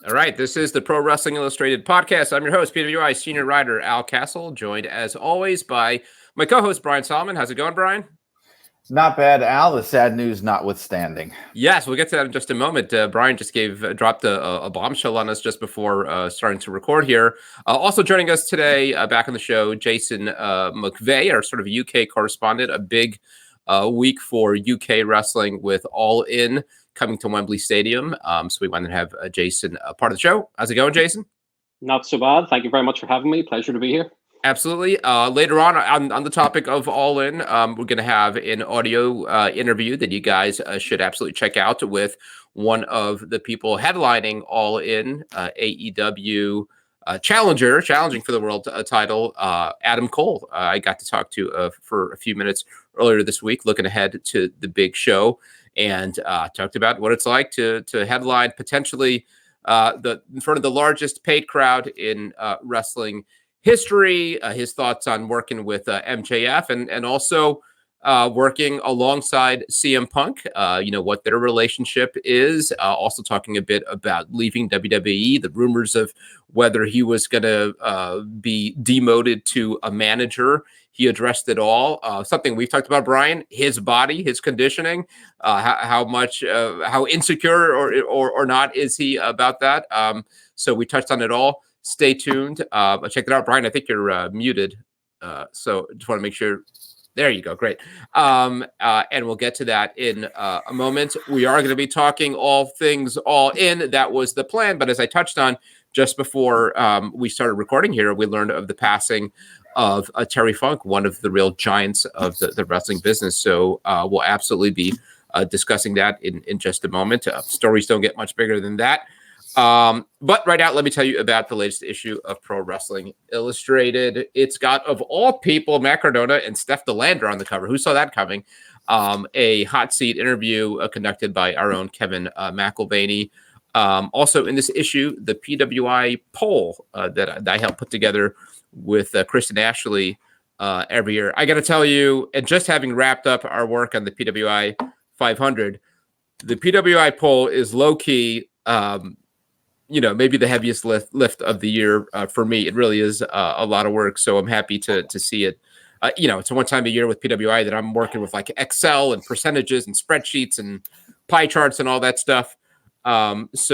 All right, this is the Pro Wrestling Illustrated podcast. I'm your host, PWI senior writer Al Castle, joined as always by my co-host Brian Solomon. How's it going, Brian? Not bad, Al. The sad news notwithstanding. Yes, we'll get to that in just a moment. Brian just dropped a bombshell on us just before starting to record here. Also joining us today, back on the show, Jason McVeigh, our sort of UK correspondent. A big week for UK wrestling with All In coming to Wembley Stadium. So we wanted to have Jason part of the show. How's it going, Jason? Not so bad. Thank you very much for having me. Pleasure to be here. Absolutely. Later on the topic of All In, we're going to have an audio interview that you guys should absolutely check out with one of the people headlining All In, AEW challenging for the world title, Adam Cole. I got to talk to for a few minutes earlier this week, looking ahead to the big show, and talked about what it's like to headline potentially in front of the largest paid crowd in wrestling history, his thoughts on working with MJF and also working alongside CM Punk, what their relationship is. Also talking a bit about leaving WWE, the rumors of whether he was going to be demoted to a manager. He addressed it all. Something we've talked about, Brian, his body, his conditioning, how insecure or not is he about that. So we touched on it all. Stay tuned. Check it out, Brian. I think you're muted. So just want to make sure. There you go. Great. And we'll get to that in a moment. We are going to be talking all things All In. That was the plan. But as I touched on just before we started recording here, we learned of the passing of Terry Funk, one of the real giants of the wrestling business. So we'll absolutely be discussing that in just a moment. Stories don't get much bigger than that. But right now, let me tell you about the latest issue of Pro Wrestling Illustrated. It's got, of all people, Matt Cardona and Steph DeLander on the cover. Who saw that coming? A hot seat interview conducted by our own Kevin McElvaney. Also in this issue, the PWI poll that I helped put together with Kristen Ashley every year. I got to tell you, and just having wrapped up our work on the PWI 500, the PWI poll is low-key, maybe the heaviest lift of the year for me. It really is a lot of work, so I'm happy to see it. It's a one time a year with PWI that I'm working with like Excel and percentages and spreadsheets and pie charts and all that stuff. It's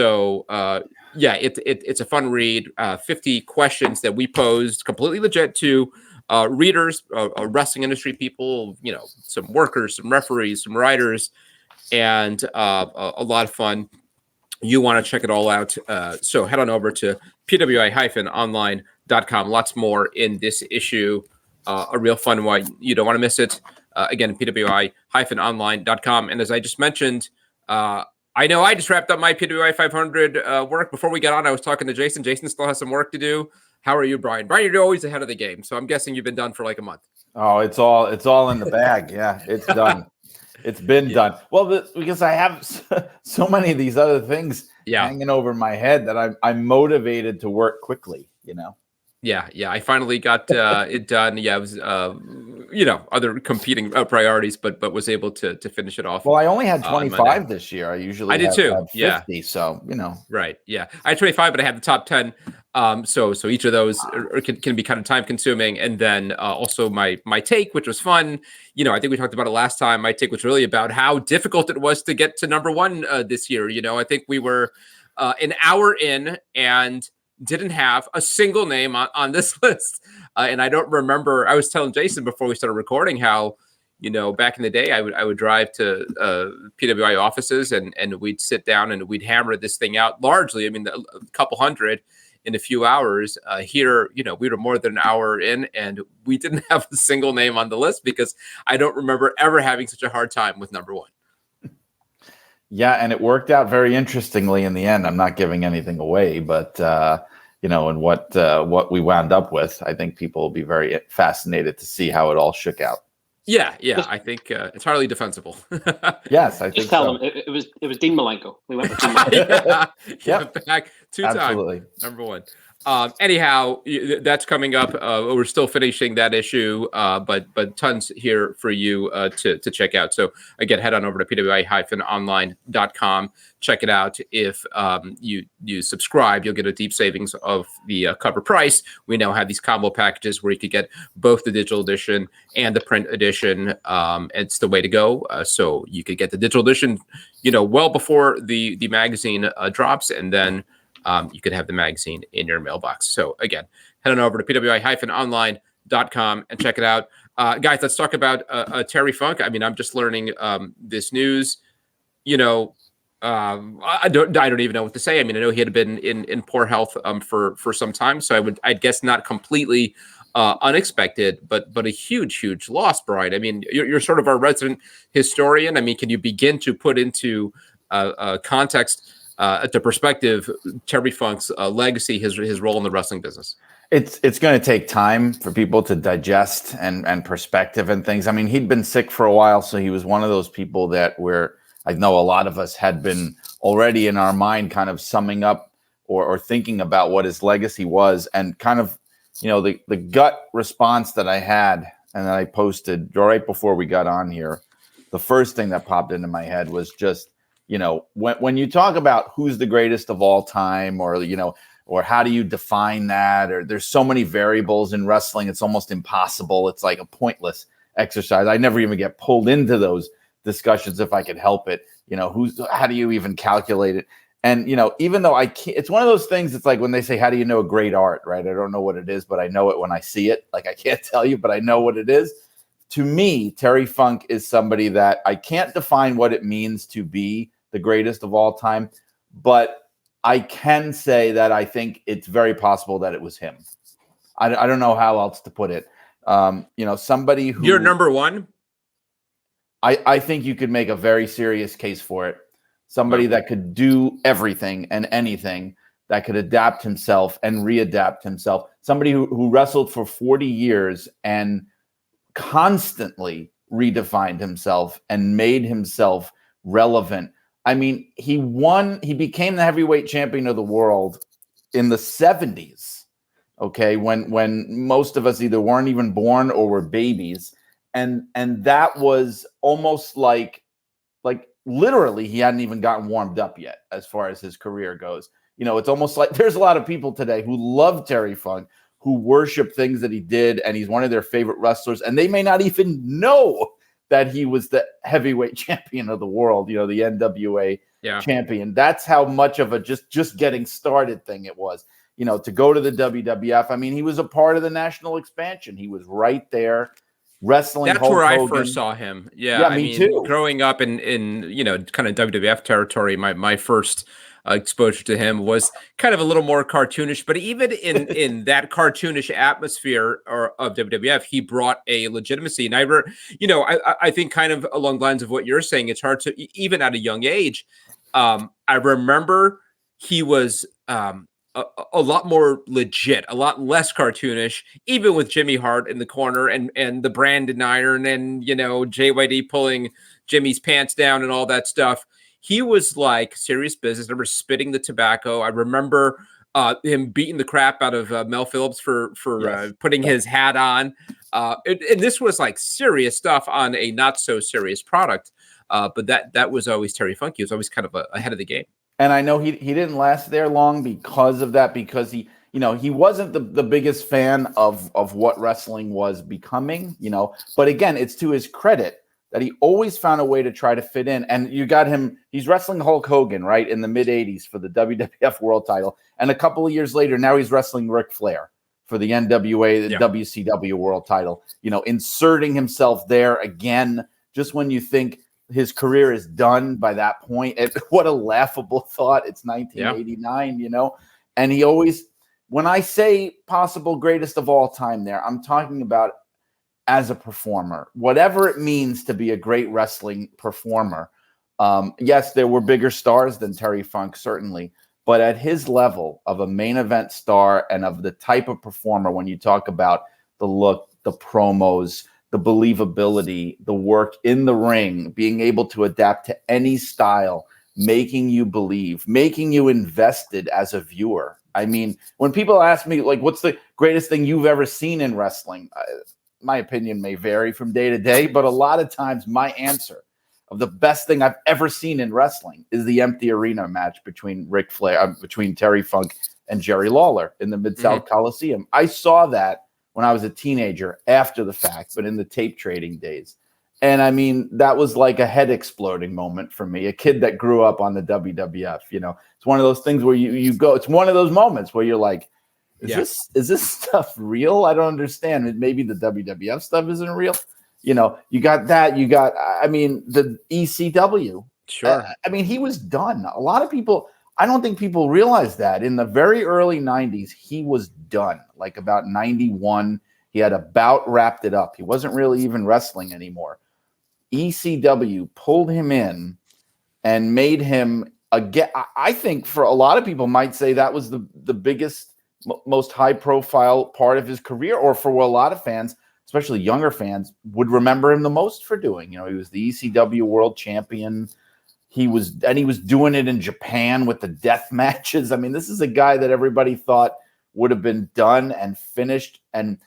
a fun read. 50 questions that we posed completely legit to readers, wrestling industry people, some workers, some referees, some writers, and a lot of fun. You want to check it all out. So head on over to PWI-online.com. Lots more in this issue. A real fun one. You don't want to miss it. Again, PWI-online.com. And as I just mentioned, I know I just wrapped up my PWI 500 work. Before we got on, I was talking to Jason. Jason still has some work to do. How are you, Brian? Brian, you're always ahead of the game. So I'm guessing you've been done for like a month. Oh, it's all in the bag. Yeah, it's done. It's been done. Well, because I have so many of these other things hanging over my head that I'm motivated to work quickly, Yeah. I finally got it done. Yeah, it was, other competing priorities, but was able to finish it off. Well, I only had 25 this year. I did too. Have 50, yeah. So, Right. Yeah. I had 25, but I had the top 10. So each of those can be kind of time consuming. And then also my take, which was fun. I think we talked about it last time. My take was really about how difficult it was to get to number one this year. I think we were an hour in and didn't have a single name on this list. And I don't remember, I was telling Jason before we started recording how, back in the day, I would drive to PWI offices and we'd sit down and we'd hammer this thing out largely. I mean, a couple hundred in a few hours. Here, we were more than an hour in and we didn't have a single name on the list because I don't remember ever having such a hard time with number one. Yeah, and it worked out very interestingly in the end. I'm not giving anything away, but and what we wound up with, I think people will be very fascinated to see how it all shook out. Yeah, I think it's hardly defensible. Yes, I think just tell so. them it was Dean Malenko. We went with Dean Malenko. Back two Absolutely. time number one. Anyhow, that's coming up. We're still finishing that issue, but tons here for you to check out. So again, head on over to PWI-online.com. Check it out. If you subscribe, you'll get a deep savings of the cover price. We now have these combo packages where you could get both the digital edition and the print edition. It's the way to go. So you could get the digital edition, well before the magazine drops, and then you could have the magazine in your mailbox. So again, head on over to PWI-online.com and check it out. Guys, let's talk about Terry Funk. I mean, I'm just learning this news. I don't even know what to say. I mean, I know he had been in poor health for some time, so I'd guess not completely unexpected, but a huge loss, Brian. I mean, you're sort of our resident historian. I mean, can you begin to put into context, to perspective, Terry Funk's legacy, his role in the wrestling business? It's going to take time for people to digest and perspective and things. I mean, he'd been sick for a while, so he was one of those people that I know a lot of us had been already in our mind kind of summing up or thinking about what his legacy was, and kind of, the gut response that I had and that I posted right before we got on here. The first thing that popped into my head was just, when you talk about who's the greatest of all time, or how do you define that, or there's so many variables in wrestling, it's almost impossible. It's like a pointless exercise. I never even get pulled into those discussions if I could help it. How do you even calculate it? And, even though I can't, it's one of those things. It's like when they say, how do you know a great art, right? I don't know what it is, but I know it when I see it. Like, I can't tell you, but I know what it is. To me, Terry Funk is somebody that I can't define what it means to be the greatest of all time, but I can say that I think it's very possible that it was him. I don't know how else to put it. Somebody who... You're number one? I think you could make a very serious case for it. Somebody that could do everything and anything, that could adapt himself and readapt himself. Somebody who wrestled for 40 years and constantly redefined himself and made himself relevant. I mean, he became the heavyweight champion of the world in the 70s, okay, when most of us either weren't even born or were babies. And that was almost like literally he hadn't even gotten warmed up yet as far as his career goes. It's almost like there's a lot of people today who love Terry Funk, who worship things that he did, and he's one of their favorite wrestlers, and they may not even know that he was the heavyweight champion of the world, the NWA champion. That's how much of a just getting started thing it was. To go to the WWF, I mean, he was a part of the national expansion. He was right there. Wrestling. That's Hulk where Hogan. I first saw him. Yeah, me too. Growing up in kind of WWF territory, my first exposure to him was kind of a little more cartoonish. But even in that cartoonish atmosphere of WWF, he brought a legitimacy. And I think kind of along the lines of what you're saying, it's hard to, even at a young age. I remember he was a lot more legit, a lot less cartoonish, even with Jimmy Hart in the corner and the Brandon Iron and, JYD pulling Jimmy's pants down and all that stuff. He was like serious business. I remember spitting the tobacco. I remember him beating the crap out of Mel Phillips for putting his hat on. And this was like serious stuff on a not so serious product. But that was always Terry Funk. He was always kind of ahead of the game. And I know he didn't last there long because of that, because he wasn't the biggest fan of what wrestling was becoming, but again, it's to his credit that he always found a way to try to fit in. And you got him, he's wrestling Hulk Hogan, right, in the mid 80s for the WWF world title. And a couple of years later, now he's wrestling Ric Flair for the NWA, the WCW world title, inserting himself there again, just when you think his career is done by that point. What a laughable thought. It's 1989, and he always, when I say possible greatest of all time there, I'm talking about as a performer, whatever it means to be a great wrestling performer. Yes, there were bigger stars than Terry Funk, certainly, but at his level of a main event star and of the type of performer, when you talk about the look, the promos, the believability, the work in the ring, being able to adapt to any style, making you believe, making you invested as a viewer. I mean, when people ask me, like, what's the greatest thing you've ever seen in wrestling? My opinion may vary from day to day, but a lot of times my answer of the best thing I've ever seen in wrestling is the empty arena match between between Terry Funk and Jerry Lawler in the Mid-South Coliseum. I saw that when I was a teenager after the fact, but in the tape trading days. And I mean, that was like a head exploding moment for me, a kid that grew up on the WWF. You know, it's one of those things where you go, it's one of those moments where you're like, is this stuff real? I don't understand. Maybe the WWF stuff isn't real. You know, you got that. You got, I mean, the ECW. Sure. I mean, he was done. A lot of people, I don't think people realize that in the very early 90s, he was done. Like about 91, he had about wrapped it up. He wasn't really even wrestling anymore. ECW pulled him in and made him again. I think for a lot of people might say that was the biggest, most high profile part of his career, or for a lot of fans, especially younger fans, would remember him the most for doing. You know, he was the ECW world champion. He was doing it in Japan with the death matches. I mean, this is a guy that everybody thought would have been done and finished. And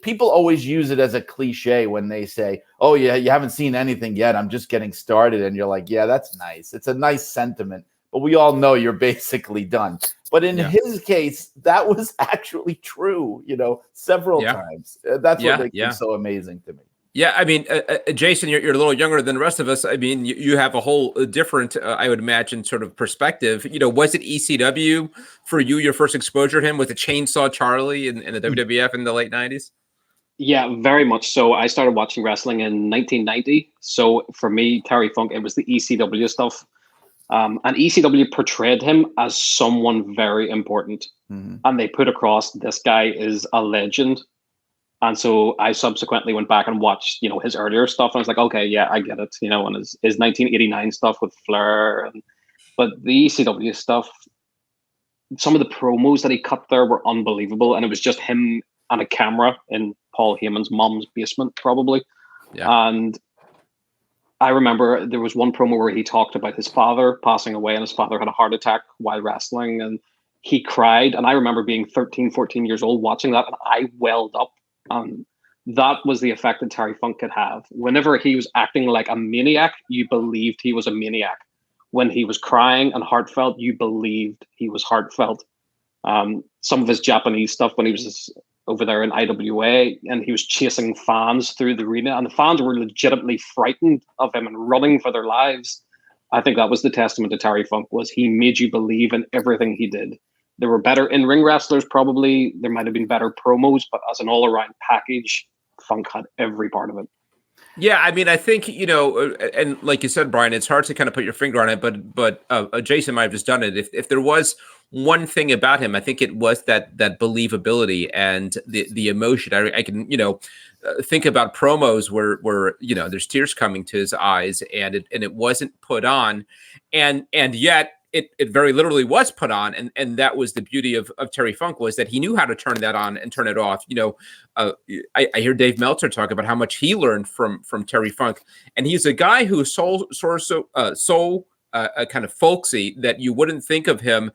people always use it as a cliche when they say, "Oh yeah, you haven't seen anything yet. I'm just getting started." And you're like, "Yeah, that's nice. It's a nice sentiment." But we all know you're basically done. But in his case, that was actually true, you know, several times. That's what makes him so amazing to me. Yeah, I mean, Jason, you're a little younger than the rest of us. I mean, you have a whole different, I would imagine, sort of perspective. You know, was it ECW for you, your first exposure to him with the Chainsaw Charlie and the WWF in the late 90s? Yeah, very much so. I started watching wrestling in 1990. So for me, Terry Funk, it was the ECW stuff. And ECW portrayed him as someone very important. And they put across, this guy is a legend. And so I subsequently went back and watched, you know, his earlier stuff. And I was like, okay, yeah, I get it. You know, and his 1989 stuff with Flair. But the ECW stuff, some of the promos that he cut there were unbelievable. And it was just him and a camera in Paul Heyman's mom's basement, probably. Yeah. And I remember there was one promo where he talked about his father passing away, and his father had a heart attack while wrestling. And he cried. And I remember being 13, 14 years old watching that, and I welled up. That was the effect that Terry Funk could have. Whenever he was acting like a maniac, you believed he was a maniac. When he was crying and heartfelt, you believed he was heartfelt. Some of his Japanese stuff when he was over there in IWA and he was chasing fans through the arena, and the fans were legitimately frightened of him and running for their lives. I think that was the testament to Terry Funk, was he made you believe in everything he did. There were better in-ring wrestlers, probably. There might have been better promos, but as an all-around package, Funk had every part of it. Yeah, I mean, I think, you know, and like you said, Brian, it's hard to kind of put your finger on it, but Jason might have just done it. If there was one thing about him, I think it was that believability and the emotion. I can, you know, think about promos where you know, there's tears coming to his eyes, and it wasn't put on, and yet it very literally was put on, and that was the beauty of Terry Funk, was that he knew how to turn that on and turn it off. You know, I hear Dave Meltzer talk about how much he learned from Terry Funk, and he's a guy who's so kind of folksy that you wouldn't think of him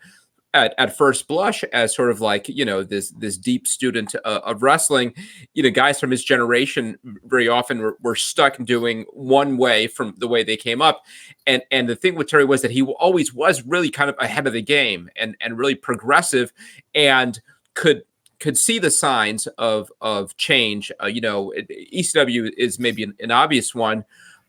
at first blush as sort of like, you know, this deep student of wrestling. You know, guys from his generation very often were stuck doing one way from the way they came up. And the thing with Terry was that he always was really kind of ahead of the game and really progressive, and could see the signs of change. You know, ECW is maybe an obvious one.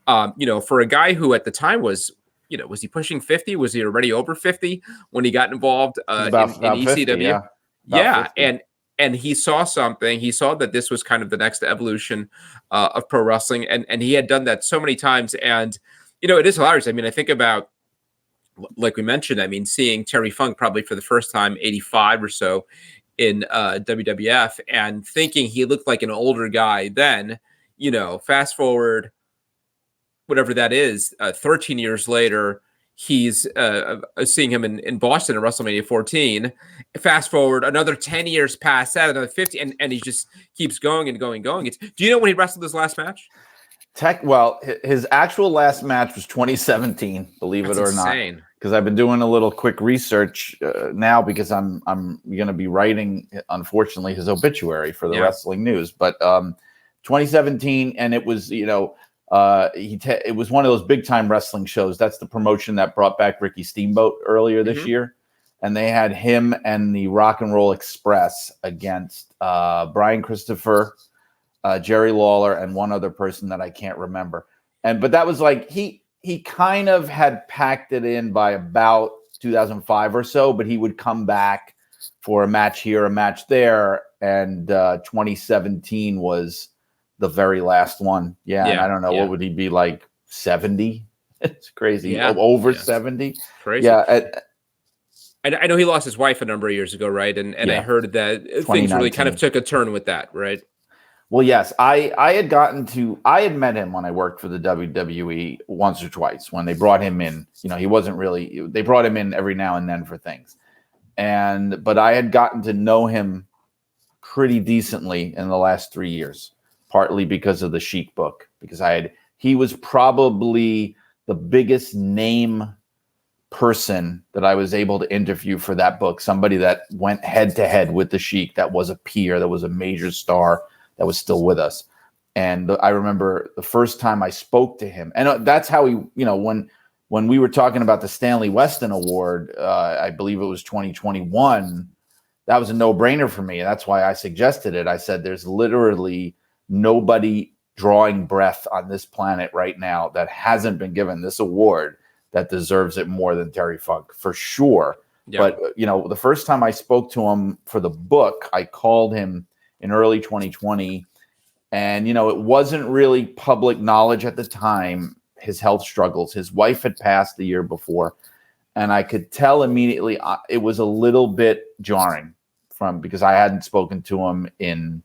You know, for a guy who at the time was, you know, was he pushing 50? Was he already over 50 when he got involved in ECW? 50, and he saw something. He saw that this was kind of the next evolution of pro wrestling, and he had done that so many times. And you know, it is hilarious. I mean, I think about, like we mentioned, I mean, seeing Terry Funk probably for the first time, 85 or so, in WWF, and thinking he looked like an older guy then. You know, fast forward, whatever that is, 13 years later, he's seeing him in Boston at WrestleMania 14. Fast forward another 10 years past that, another 50, and he just keeps going and going and going. Do you know when he wrestled his last match? Well, his actual last match was 2017, believe That's it or insane. not. Because I've been doing a little quick research now because I'm going to be writing, unfortunately, his obituary for the Wrestling News. But 2017, and it was, it was one of those big time wrestling shows. That's the promotion that brought back Ricky Steamboat earlier this year. And they had him and the Rock and Roll Express against Brian Christopher, Jerry Lawler, and one other person that I can't remember. But that was like he kind of had packed it in by about 2005 or so, but he would come back for a match here, a match there, and 2017 was the very last one. Yeah, and I don't know, what would he be, like 70? It's crazy. Over 70. Crazy. Yeah. I know he lost his wife a number of years ago, right? And I heard that things really kind of took a turn with that, right? Well, yes, I had met him when I worked for the WWE once or twice when they brought him in. He wasn't really, they brought him in every now and then for things. But I had gotten to know him pretty decently in the last 3 years, partly because of the Sheik book, because he was probably the biggest name person that I was able to interview for that book. Somebody that went head to head with the Sheik, that was a peer, that was a major star, that was still with us. And I remember the first time I spoke to him, and that's how he, when we were talking about the Stanley Weston Award, I believe it was 2021, that was a no-brainer for me. And that's why I suggested it. I said, there's literally nobody drawing breath on this planet right now that hasn't been given this award that deserves it more than Terry Funk, for sure. Yeah. But, the first time I spoke to him for the book, I called him in early 2020. And, it wasn't really public knowledge at the time, his health struggles. His wife had passed the year before. And I could tell immediately it was a little bit jarring because I hadn't spoken to him in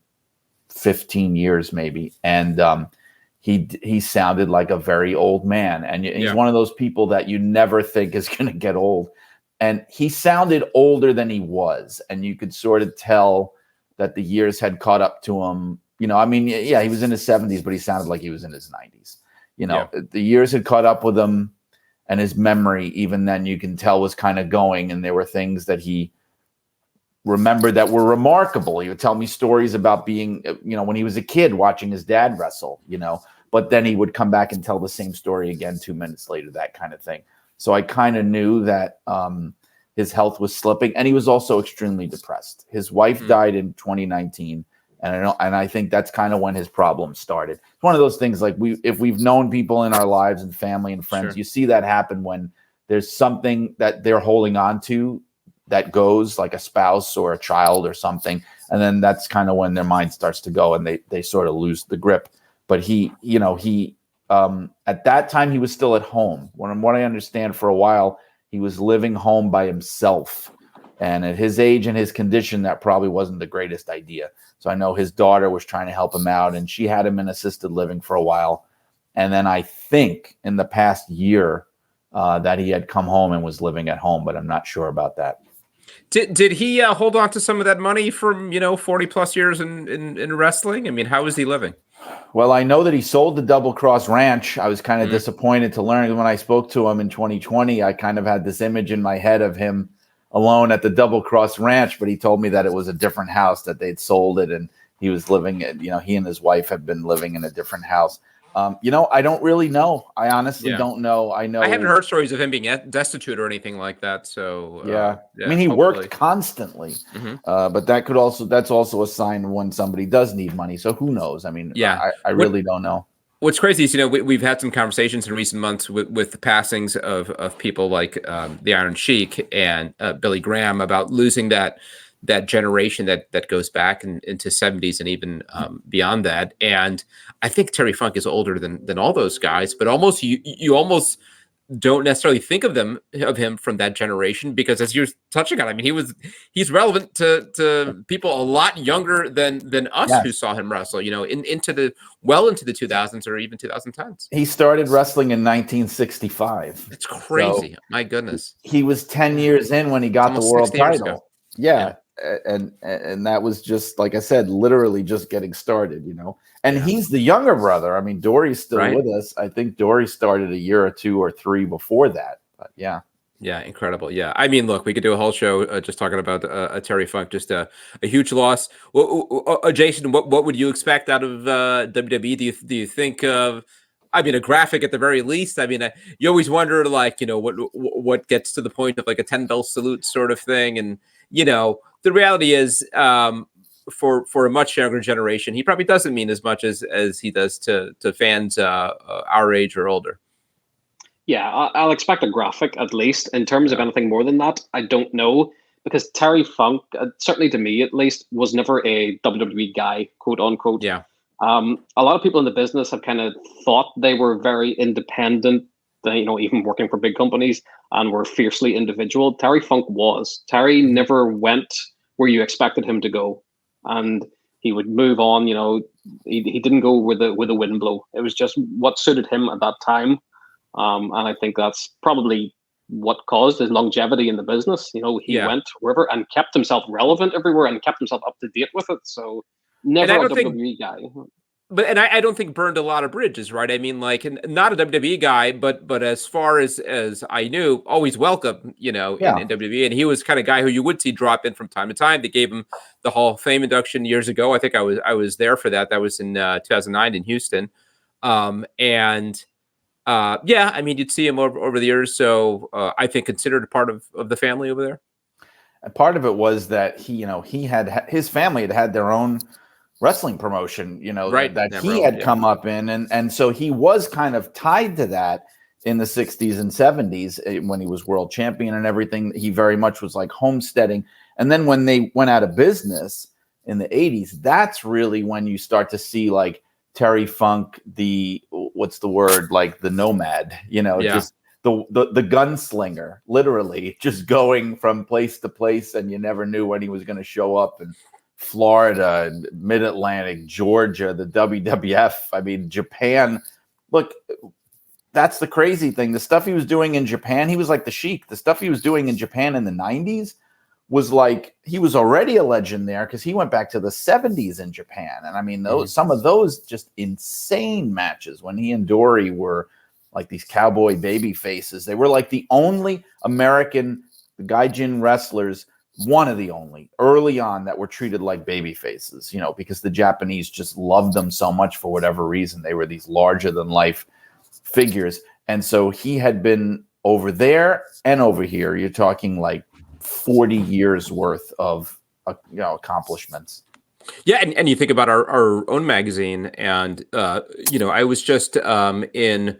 15 years maybe. And he sounded like a very old man. And he's one of those people that you never think is going to get old. And he sounded older than he was. And you could sort of tell that the years had caught up to him. He was in his 70s, but he sounded like he was in his 90s. The years had caught up with him, and his memory, even then, you can tell was kind of going. And there were things that he remembered that were remarkable. He would tell me stories about being, when he was a kid watching his dad wrestle, but then he would come back and tell the same story again 2 minutes later, that kind of thing. So I kind of knew that his health was slipping, and he was also extremely depressed. His wife died in 2019, and I think that's kind of when his problems started. It's one of those things, like if we've known people in our lives and family and friends, you see that happen when there's something that they're holding on to that goes, like a spouse or a child or something, and then that's kind of when their mind starts to go and they sort of lose the grip. But he at that time he was still at home. From what I understand, for a while he was living home by himself, and at his age and his condition, that probably wasn't the greatest idea. So I know his daughter was trying to help him out, and she had him in assisted living for a while. And then I think in the past year that he had come home and was living at home, but I'm not sure about that. Did he hold on to some of that money from 40 plus years in wrestling? I mean, how is he living? Well, I know that he sold the Double Cross Ranch. I was kind of disappointed to learn when I spoke to him in 2020. I kind of had this image in my head of him alone at the Double Cross Ranch, but he told me that it was a different house, that they'd sold it, and he was living in, he and his wife had been living in a different house. I don't really know. I honestly don't know. I haven't heard stories of him being destitute or anything like that. So I mean, he worked constantly, but that's also a sign when somebody does need money. So who knows? I mean, I really don't know. What's crazy is, we've had some conversations in recent months with the passings of people like the Iron Sheik and Billy Graham about losing that generation that goes back into 70s and even beyond that. And I think Terry Funk is older than all those guys, but almost you almost don't necessarily think of him from that generation, because as you're touching on, I mean, he's relevant to people a lot younger than us who saw him wrestle, into the 2000s or even 2010s. He started wrestling in 1965. It's crazy. So my goodness. He was 10 years in when he got the world title. Yeah. and that was just, like I said, literally just getting started, And Yeah. he's the younger brother. I mean, Dory's still Right. with us. I think Dory started a year or 2 or 3 before that. But yeah. Yeah, incredible. Yeah, I mean, look, we could do a whole show just talking about Terry Funk. Just a huge loss. Jason, what would you expect out of WWE? Do you think of? I mean, a graphic at the very least. I mean, you always wonder, like, what gets to the point of like a 10-bell salute sort of thing, and the reality is, for a much younger generation, he probably doesn't mean as much as he does to fans our age or older. Yeah, I'll expect a graphic at least. In terms of anything more than that, I don't know, because Terry Funk, certainly to me at least, was never a WWE guy, quote unquote. Yeah. A lot of people in the business have kind of thought they were very independent, even working for big companies, and were fiercely individual. Terry Funk was. Terry never went where you expected him to go, and he would move on. He didn't go with a wind blow. It was just what suited him at that time. And I think that's probably what caused his longevity in the business. He went wherever and kept himself relevant everywhere and kept himself up to date with it. So never a WWE guy. But I don't think burned a lot of bridges, right? I mean, like, not a WWE guy, but as far as I knew, always welcome, in WWE. And he was kind of guy who you would see drop in from time to time. They gave him the Hall of Fame induction years ago. I think I was there for that. That was in 2009 in Houston. I mean, you'd see him over the years. So I think considered a part of the family over there. And part of it was that he had his family had their own wrestling promotion, right, that he had come up in. And so he was kind of tied to that in the 60s and 70s when he was world champion and everything. He very much was like homesteading. And then when they went out of business in the 80s, that's really when you start to see like Terry Funk, what's the word, like the nomad, just the gunslinger, literally just going from place to place, and you never knew when he was going to show up in Florida, Mid-Atlantic, Georgia, the WWF. I mean, Japan. Look, that's the crazy thing. The stuff he was doing in Japan, he was like the Sheik. The stuff he was doing in Japan in the 90s was like, he was already a legend there because he went back to the 70s in Japan. And I mean, some of those just insane matches when he and Dory were like these cowboy baby faces. They were like the only American gaijin wrestlers, one of the only early on that were treated like baby faces, because the Japanese just loved them so much for whatever reason. They were these larger than life figures. And so he had been over there and over here. You're talking like 40 years worth of accomplishments. Yeah, and you think about our own magazine, and I was just in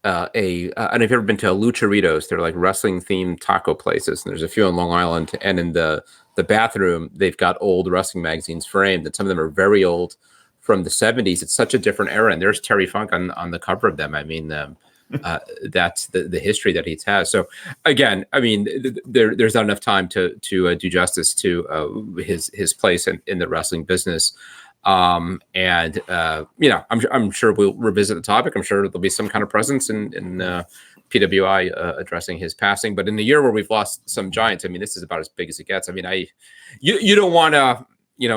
I don't know if you've ever been to Lucharitos. They're like wrestling themed taco places, and there's a few on Long Island. And in the bathroom, they've got old wrestling magazines framed, and some of them are very old, from the 70s. It's such a different era, and there's Terry Funk on the cover of them. I mean, that's the history that he has. So again, I mean, there's not enough time to do justice to his place in the wrestling business. I'm sure we'll revisit the topic. I'm sure there'll be some kind of presence in PWI addressing his passing. But in the year where we've lost some giants, I mean, this is about as big as it gets. I mean, you don't want to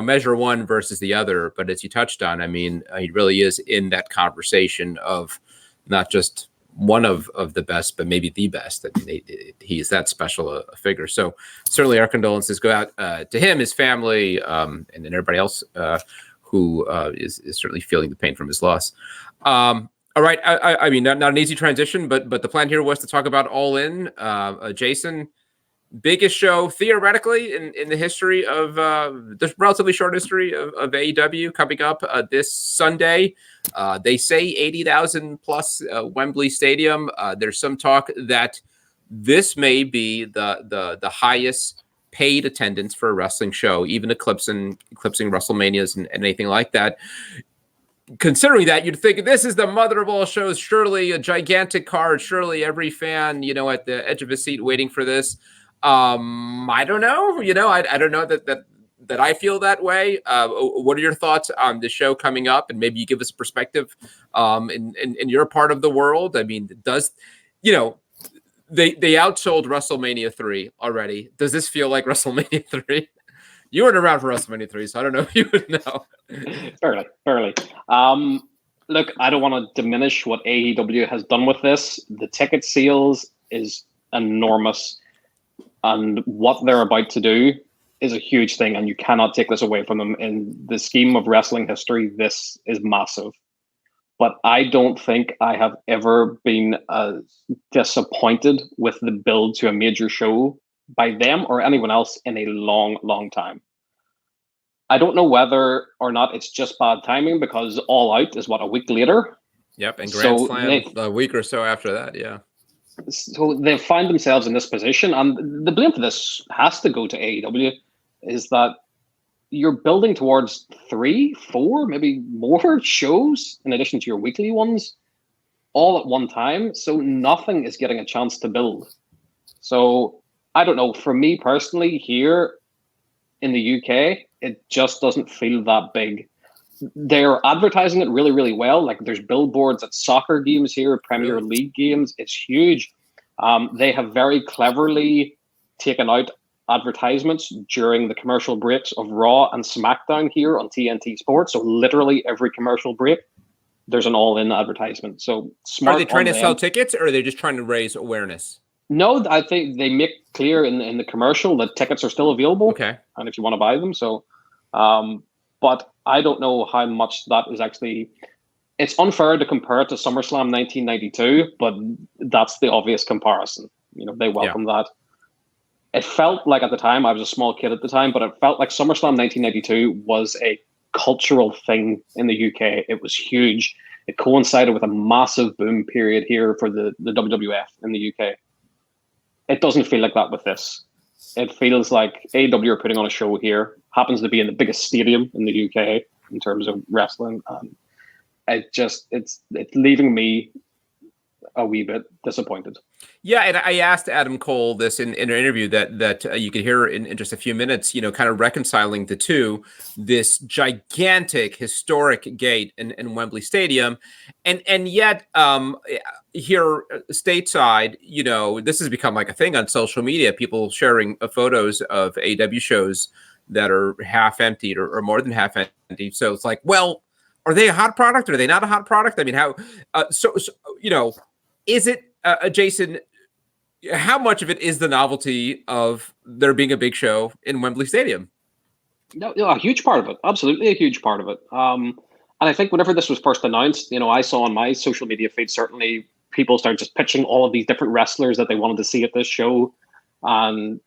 measure one versus the other, but as you touched on, I mean, he really is in that conversation of not just one of the best, but maybe the best. I mean, he's that special a figure. So certainly our condolences go out to him, his family, and then everybody else who is certainly feeling the pain from his loss. All right. I mean, not an easy transition, but the plan here was to talk about All In. Jason, biggest show theoretically in the history of the relatively short history of AEW, coming up this Sunday. They say 80,000 plus Wembley Stadium. There's some talk that this may be the highest paid attendance for a wrestling show, even eclipsing WrestleManias and anything like that. Considering that, you'd think this is the mother of all shows, surely a gigantic card, surely every fan, at the edge of his seat waiting for this. I don't know. I don't know that I feel that way. What are your thoughts on the show coming up? And maybe you give us perspective in your part of the world. I mean, they outsold WrestleMania 3 already. Does this feel like WrestleMania 3? You weren't around for WrestleMania 3, so I don't know if you would know. Fairly. Look, I don't want to diminish what AEW has done with this. The ticket sales is enormous, and what they're about to do is a huge thing, and you cannot take this away from them. In the scheme of wrestling history, this is massive. But I don't think I have ever been disappointed with the build to a major show by them or anyone else in a long, long time. I don't know whether or not it's just bad timing, because All Out is, a week later? Yep, and Grand Slam a week or so after that, yeah. So they find themselves in this position, and the blame for this has to go to AEW, is that you're building towards 3, 4, maybe more shows in addition to your weekly ones all at one time. So nothing is getting a chance to build. So I don't know. For me personally, here in the UK, it just doesn't feel that big. They're advertising it really, really well. Like, there's billboards at soccer games here, Premier League games. It's huge. They have very cleverly taken out advertisements during the commercial breaks of Raw and SmackDown here on TNT Sports. So literally every commercial break, there's an all-in advertisement. So smart. Are they trying to sell tickets, or are they just trying to raise awareness? No, I think they make clear in the commercial that tickets are still available. Okay. And if you want to buy them. So, but I don't know how much that is actually. It's unfair to compare it to SummerSlam 1992, but that's the obvious comparison. They welcome that. It felt like, at the time, I was a small kid at the time, but it felt like SummerSlam 1992 was a cultural thing in the UK. It was huge. It coincided with a massive boom period here for the WWF in the UK. It doesn't feel like that with this. It feels like AEW are putting on a show here, happens to be in the biggest stadium in the UK in terms of wrestling. It's leaving me a wee bit disappointed. Yeah, and I asked Adam Cole this in an interview that you could hear in just a few minutes, kind of reconciling the two, this gigantic historic gate in Wembley Stadium. And yet here stateside, this has become like a thing on social media, people sharing photos of AEW shows that are half emptied or more than half emptied. So it's like, well, are they a hot product? Are they not a hot product? I mean, how, is it, Jason, how much of it is the novelty of there being a big show in Wembley Stadium? No, a huge part of it. Absolutely a huge part of it. And I think whenever this was first announced, I saw on my social media feed, certainly people started just pitching all of these different wrestlers that they wanted to see at this show. And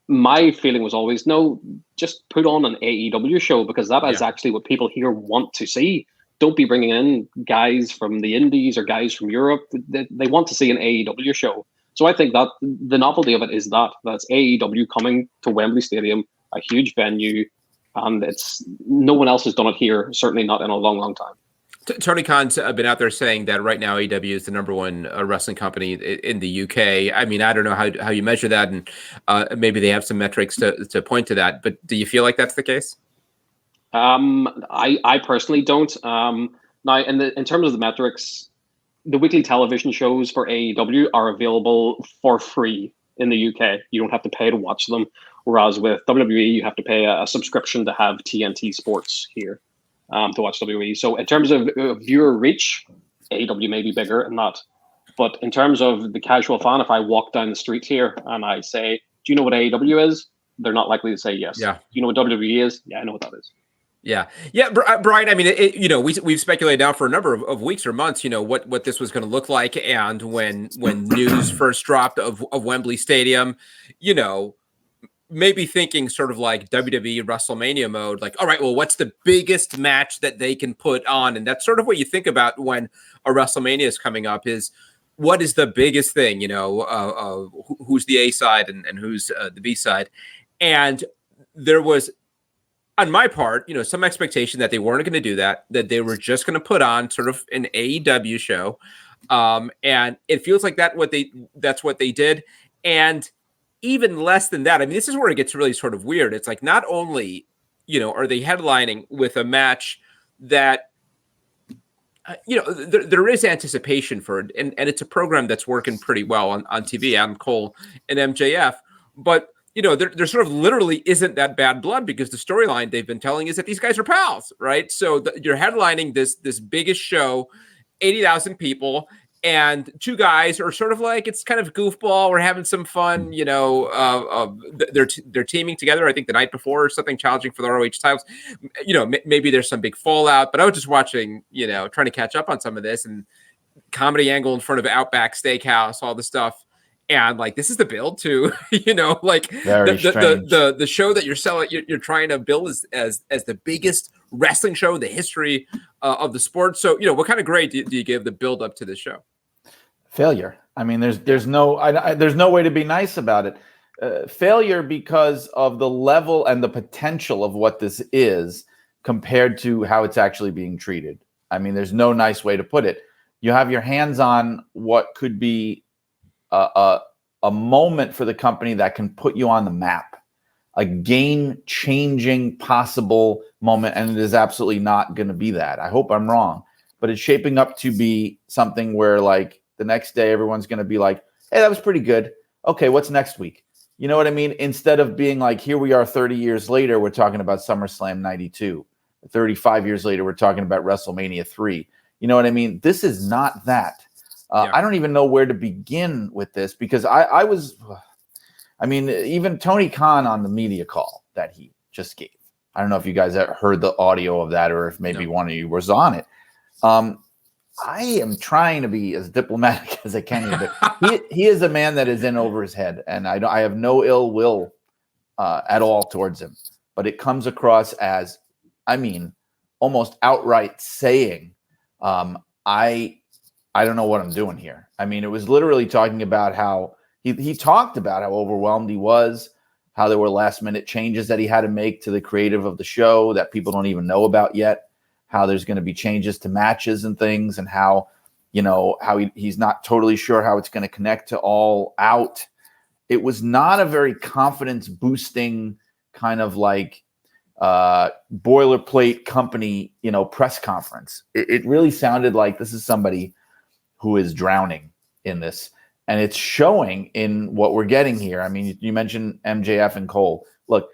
my feeling was always, no, just put on an AEW show, because that is actually what people here want to see. Don't be bringing in guys from the Indies or guys from Europe. They want to see an AEW show. So I think that the novelty of it is that's AEW coming to Wembley Stadium, a huge venue, and no one else has done it here, certainly not in a long, long time. Tony Khan's been out there saying that right now AEW is the number one wrestling company in the UK. I mean, I don't know how you measure that, and maybe they have some metrics to point to that, but do you feel like that's the case? I personally don't. Now, in terms of the metrics, the weekly television shows for AEW are available for free in the UK. You don't have to pay to watch them. Whereas with WWE, you have to pay a subscription to have TNT Sports here to watch WWE. So in terms of viewer reach, AEW may be bigger than that. But in terms of the casual fan, if I walk down the street here and I say, do you know what AEW is? They're not likely to say yes. Yeah. Do you know what WWE is? Yeah, I know what that is. Yeah. Brian, I mean, we've speculated now for a number of weeks or months, what this was going to look like. And when news first dropped of Wembley Stadium, maybe thinking sort of like WWE WrestleMania mode, like, all right, well, what's the biggest match that they can put on? And that's sort of what you think about when a WrestleMania is coming up, is what is the biggest thing, who's the A side and who's the B side. And there was, on my part, some expectation that they weren't going to do that they were just going to put on sort of an AEW show. And it feels like that's what they did. And even less than that, I mean, this is where it gets really sort of weird. It's like, not only, are they headlining with a match that, there is anticipation for it. And it's a program that's working pretty well on TV, Adam Cole and MJF. But there sort of literally isn't that bad blood, because the storyline they've been telling is that these guys are pals, right? So you're headlining this biggest show, 80,000 people, and two guys are sort of like, it's kind of goofball. We're having some fun, they're teaming together, I think the night before, or something, challenging for the ROH titles. Maybe there's some big fallout, but I was just watching, trying to catch up on some of this, and comedy angle in front of Outback Steakhouse, all the stuff. And like, this is the build to, the show that you're selling, you're trying to build as the biggest wrestling show in the history of the sport. So, what kind of grade do you give the build up to this show? Failure. I mean, there's no way to be nice about it. Failure because of the level and the potential of what this is compared to how it's actually being treated. I mean, there's no nice way to put it. You have your hands on what could be a moment for the company that can put you on the map, a game-changing possible moment, and it is absolutely not going to be that. I hope I'm wrong, but it's shaping up to be something where, like, the next day everyone's going to be like, hey, that was pretty good. Okay, what's next week? You know what I mean? Instead of being like, here we are 30 years later, we're talking about SummerSlam 92. 35 years later, we're talking about WrestleMania 3. You know what I mean? This is not that. I don't even know where to begin with this, because even Tony Khan on the media call that he just gave, I don't know if you guys ever heard the audio of that, or if maybe one of you was on it. I am trying to be as diplomatic as I can here, but he is a man that is in over his head, and I have no ill will at all towards him, but it comes across as, almost outright saying, I don't know what I'm doing here. I mean, it was literally talking about how he talked about how overwhelmed he was, how there were last minute changes that he had to make to the creative of the show that people don't even know about yet, how there's going to be changes to matches and things, and how he's not totally sure how it's going to connect to All Out. It was not a very confidence boosting kind of like boilerplate company, press conference. It really sounded like this is somebody who is drowning in this, and it's showing in what we're getting here. I mean, you mentioned MJF and Cole. Look,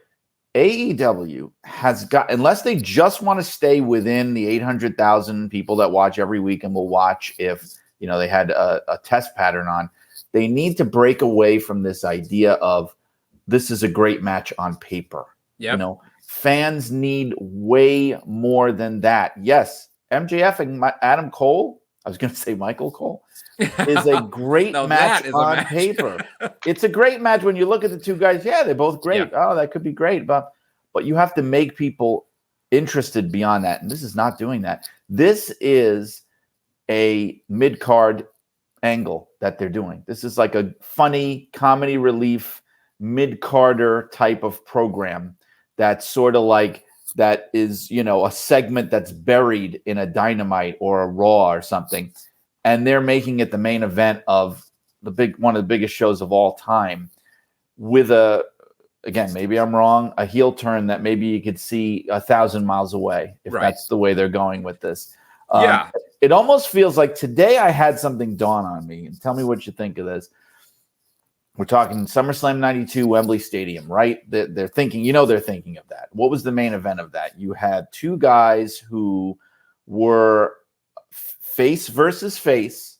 AEW has got, unless they just want to stay within the 800,000 people that watch every week and will watch if they had a test pattern on, they need to break away from this idea of this is a great match on paper. Yeah. Fans need way more than that. Yes, MJF and Adam Cole, I was going to say Michael Cole, is a great match on paper. It's a great match when you look at the two guys. Yeah, they're both great. Yeah. Oh, that could be great. But you have to make people interested beyond that. And this is not doing that. This is a mid-card angle that they're doing. This is like a funny comedy relief mid-carder type of program that's sort of like, that is, a segment that's buried in a Dynamite or a Raw or something. And they're making it the main event of one of the biggest shows of all time, with again, maybe I'm wrong, a heel turn that maybe you could see 1,000 miles away, if that's the way they're going with this. It almost feels like today I had something dawn on me, and tell me what you think of this. We're talking SummerSlam 92, Wembley Stadium, right? They're thinking, they're thinking of that. What was the main event of that? You had two guys who were face versus face.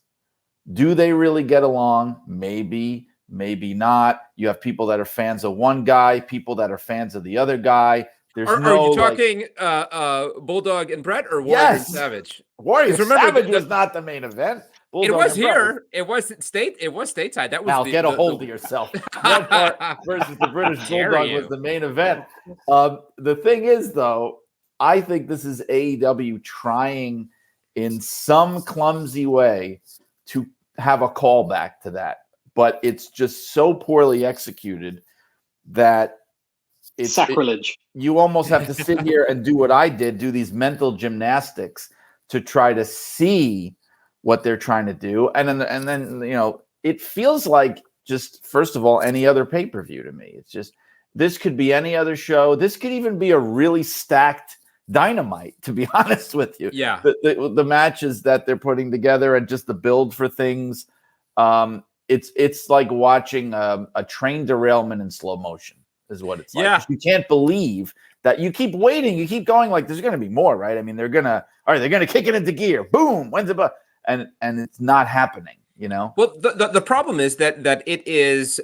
Do they really get along? Maybe, maybe not. You have people that are fans of one guy, people that are fans of the other guy. Are you talking Bulldog and Brett, or Warrior and Savage? Warrior Savage was not the main event. Bulldog it was here. It was stateside. That was. Now get a hold of yourself. Bret Hart versus the British Bulldog was the main event. The thing is, though, I think this is AEW trying in some clumsy way to have a callback to that, but it's just so poorly executed that it's sacrilege. You almost have to sit here and do what I did, do these mental gymnastics to try to see what they're trying to do. And then it feels like, just first of all, any other pay-per-view to me. It's just, this could be any other show. This could even be a really stacked Dynamite, to be honest with you. Yeah. The matches that they're putting together and just the build for things. it's like watching a train derailment in slow motion is what it's like. Yeah. You can't believe that you keep waiting. You keep going like there's going to be more, right? I mean, they're going to kick it into gear. Boom. When's the and it's not happening, you know? Well, the problem is that it is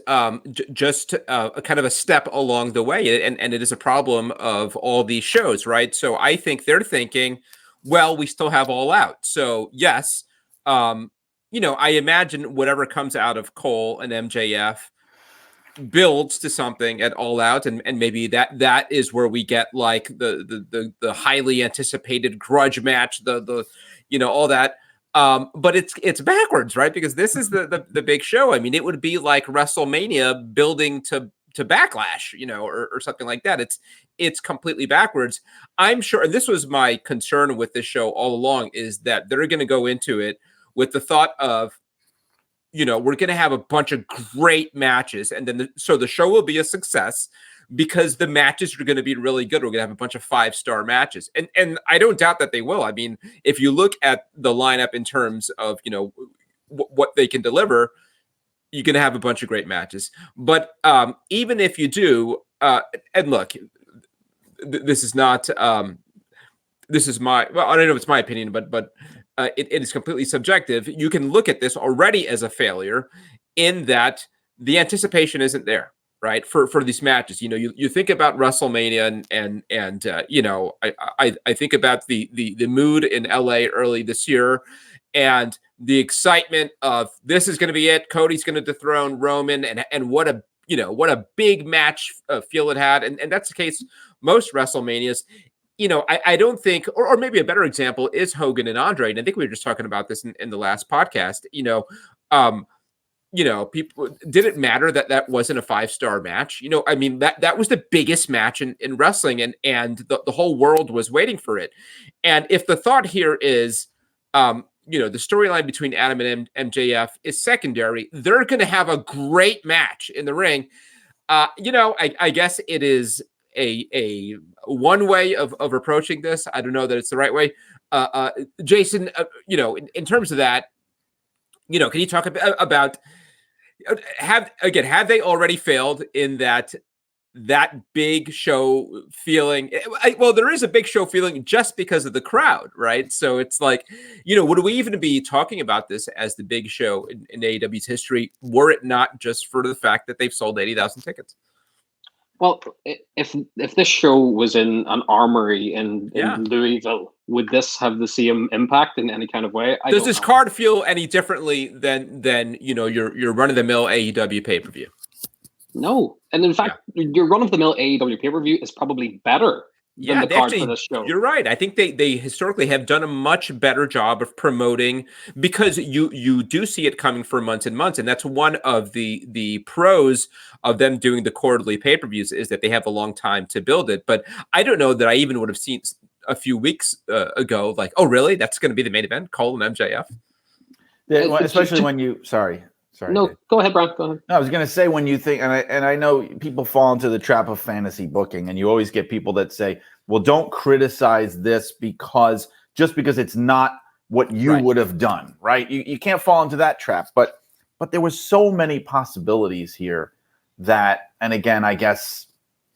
just a kind of a step along the way. And it is a problem of all these shows, right? So I think they're thinking, well, we still have All Out. So yes, I imagine whatever comes out of Cole and MJF builds to something at All Out, and maybe that is where we get like the highly anticipated grudge match, the all that. But it's backwards, right? Because this is the big show. I mean, it would be like WrestleMania building to Backlash, or something like that. It's completely backwards. I'm sure, and this was my concern with this show all along, is that they're going to go into it with the thought of, we're going to have a bunch of great matches, and then so the show will be a success because the matches are going to be really good. We're going to have a bunch of 5-star matches, and I don't doubt that they will. I mean, if you look at the lineup in terms of what they can deliver, you're going to have a bunch of great matches. But even if you do, and look, this is not this is my, well, I don't know if it's my opinion, but it is completely subjective. You can look at this already as a failure in that the anticipation isn't there, right? For these matches, you think about WrestleMania and I think about the mood in LA early this year and the excitement of this is going to be it. Cody's going to dethrone Roman and what a big match feel it had. And that's the case most WrestleManias. I don't think, or maybe a better example is Hogan and Andre. And I think we were just talking about this in the last podcast. People, did it matter that wasn't a 5-star match? I mean, that was the biggest match in wrestling, and the whole world was waiting for it. And if the thought here is, the storyline between Adam and MJF is secondary, they're going to have a great match in the ring. I guess it is a one way of approaching this. I don't know that it's the right way. Jason, in terms of that, can you talk about have they already failed in that big show feeling? Well, there is a big show feeling just because of the crowd, right? So it's like, would we even be talking about this as the big show in AEW's history were it not just for the fact that they've sold 80,000 tickets? Well, if this show was in an armory in Louisville, would this have the same impact in any kind of way? Does this card feel any differently than your run-of-the-mill AEW pay-per-view? No, and in fact, your run-of-the-mill AEW pay-per-view is probably better than the card for this show. You're right. I think they historically have done a much better job of promoting, because you do see it coming for months and months, and that's one of the pros of them doing the quarterly pay-per-views is that they have a long time to build it. But I don't know that I even would have seen a few weeks ago, like, oh, really? That's going to be the main event, Cole and MJF? Yeah, especially when you, sorry. No, Dave. Go ahead, Brian. Go ahead. No, I was going to say, when you think, and I know people fall into the trap of fantasy booking, and you always get people that say, well, don't criticize this because it's not what you would have done, right? You can't fall into that trap. But there was so many possibilities here that, and again, I guess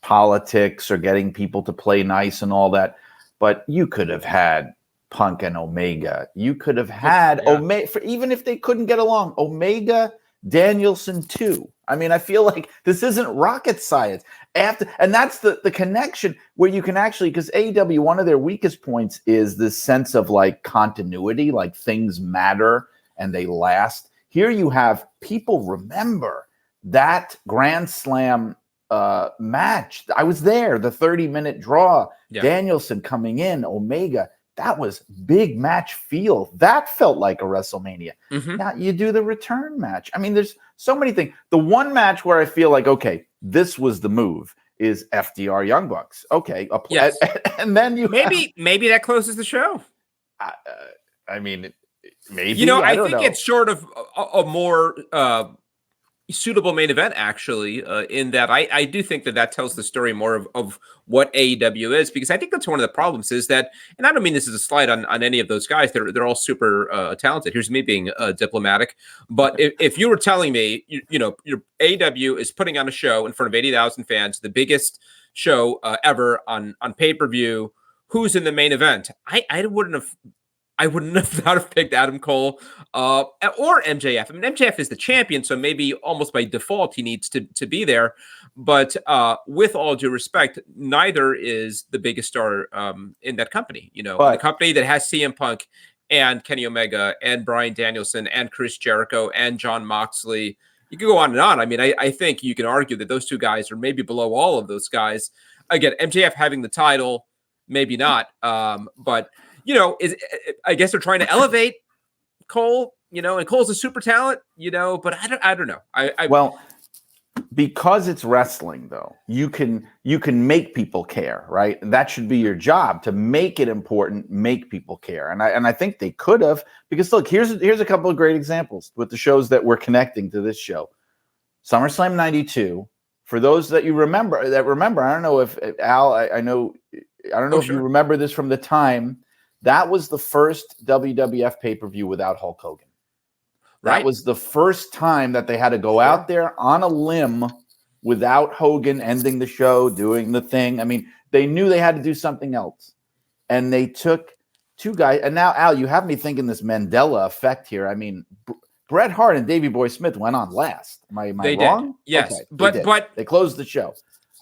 politics or getting people to play nice and all that, but you could have had Punk and Omega. You could have had Omega, even if they couldn't get along, Omega, Danielson too. I mean, I feel like this isn't rocket science. And that's the connection where you can actually, because AEW, one of their weakest points is this sense of like continuity, like things matter and they last. Here you have people remember that Grand Slam match. I was there, the 30-minute draw, Danielson coming in, Omega. That was big match feel. That felt like a WrestleMania. Mm-hmm. Now you do the return match. I mean, there's so many things. The one match where I feel like, okay, this was the move is FDR Young Bucks. Okay. Yes. And then maybe that closes the show. I mean, maybe. I think it's sort of a more, suitable main event, actually, in that I do think that tells the story more of what AEW is, because I think that's one of the problems is that, and I don't mean this as a slight on any of those guys, they're all super talented. Here's me being diplomatic, but if you were telling me, your AEW is putting on a show in front of 80,000 fans, the biggest show ever on pay-per-view, who's in the main event? I wouldn't have not have picked Adam Cole or MJF. I mean, MJF is the champion, so maybe almost by default he needs to be there. But with all due respect, neither is the biggest star in that company. The company that has CM Punk and Kenny Omega and Bryan Danielson and Chris Jericho and John Moxley. You can go on and on. I mean, I think you can argue that those two guys are maybe below all of those guys. Again, MJF having the title, maybe not. But I guess they're trying to elevate Cole, and Cole's a super talent, but I don't know. Well, because it's wrestling, though, you can make people care, right? And that should be your job, to make it important, make people care. And I think they could have, because look, here's a couple of great examples with the shows that we're connecting to this show. SummerSlam 92. For those that remember, I don't know if Al, I don't know if you remember this from the time. That was the first WWF pay-per-view without Hulk Hogan. That Right. was the first time that they had to go out there on a limb without Hogan ending the show, doing the thing. I mean, they knew they had to do something else. And they took two guys. And now, Al, you have me thinking this Mandela effect here. I mean, Bret Hart and Davey Boy Smith went on last. Am I They wrong? did. Yes. Okay, But they closed the show.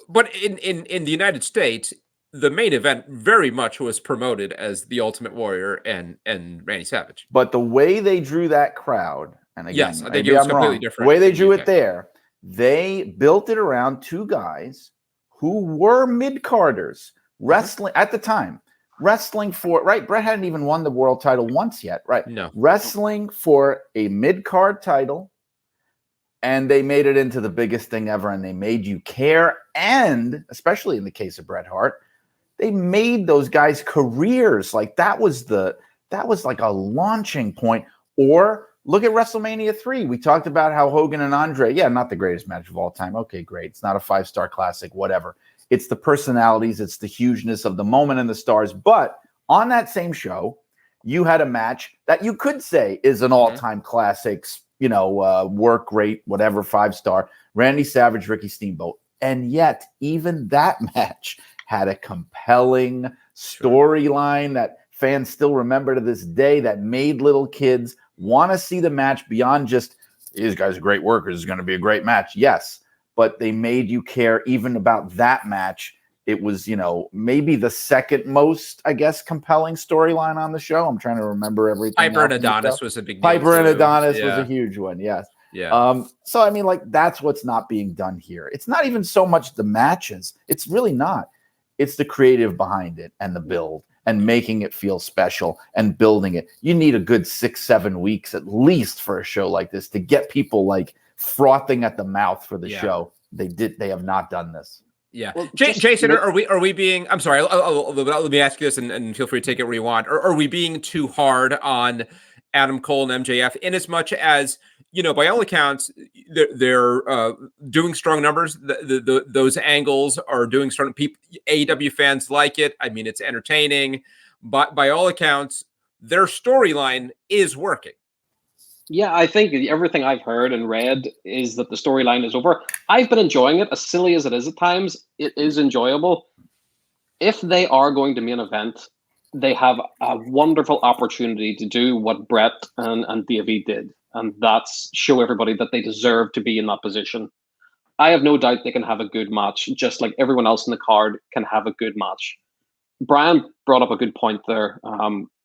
But in the United States, the main event very much was promoted as the Ultimate Warrior and Randy Savage. But the way they drew that crowd, and again, Yes, I think maybe it was I'm completely wrong. different The way they in drew UK. it there, they built it around two guys who were mid-carders wrestling at the time. Wrestling for, right? Bret hadn't even won the world title once yet, right? No. Wrestling for a mid-card title, and they made it into the biggest thing ever, and they made you care. And especially in the case of Bret Hart, they made those guys careers. Like that was like a launching point. Or look at WrestleMania 3. We talked about how Hogan and Andre, not the greatest match of all time. Okay, great. It's not a 5-star classic, whatever. It's the personalities, it's the hugeness of the moment and the stars. But on that same show, you had a match that you could say is an all-time classics, work rate, whatever, 5-star. Randy Savage, Ricky Steamboat. And yet, even that match had a compelling storyline that fans still remember to this day, that made little kids want to see the match beyond just, these guys are great workers, it's going to be a great match. Yes, but they made you care even about that match. It was, maybe the second most, I guess, compelling storyline on the show. I'm trying to remember everything. Piper and Adonis was a big deal. Piper and too. Adonis Yeah. was a huge one, yes. Yeah. So, I mean, like, that's what's not being done here. It's not even so much the matches. It's really not. It's the creative behind it and the build and making it feel special and building it. You need a good 6-7 weeks at least for a show like this to get people like frothing at the mouth for the show. They have not done this. Yeah. Well, Jason, are we being, I'm sorry, let me ask you this and feel free to take it where you want. Are we being too hard on Adam Cole and MJF in as much as, by all accounts, they're doing strong numbers. Those angles are doing strong. People, AEW fans like it. I mean, it's entertaining. But by all accounts, their storyline is working. Yeah, I think everything I've heard and read is that the storyline is over. I've been enjoying it, as silly as it is at times. It is enjoyable. If they are going to main event, they have a wonderful opportunity to do what Bret and Davey did. And that's show everybody that they deserve to be in that position. I have no doubt they can have a good match, just like everyone else in the card can have a good match. Brian brought up a good point there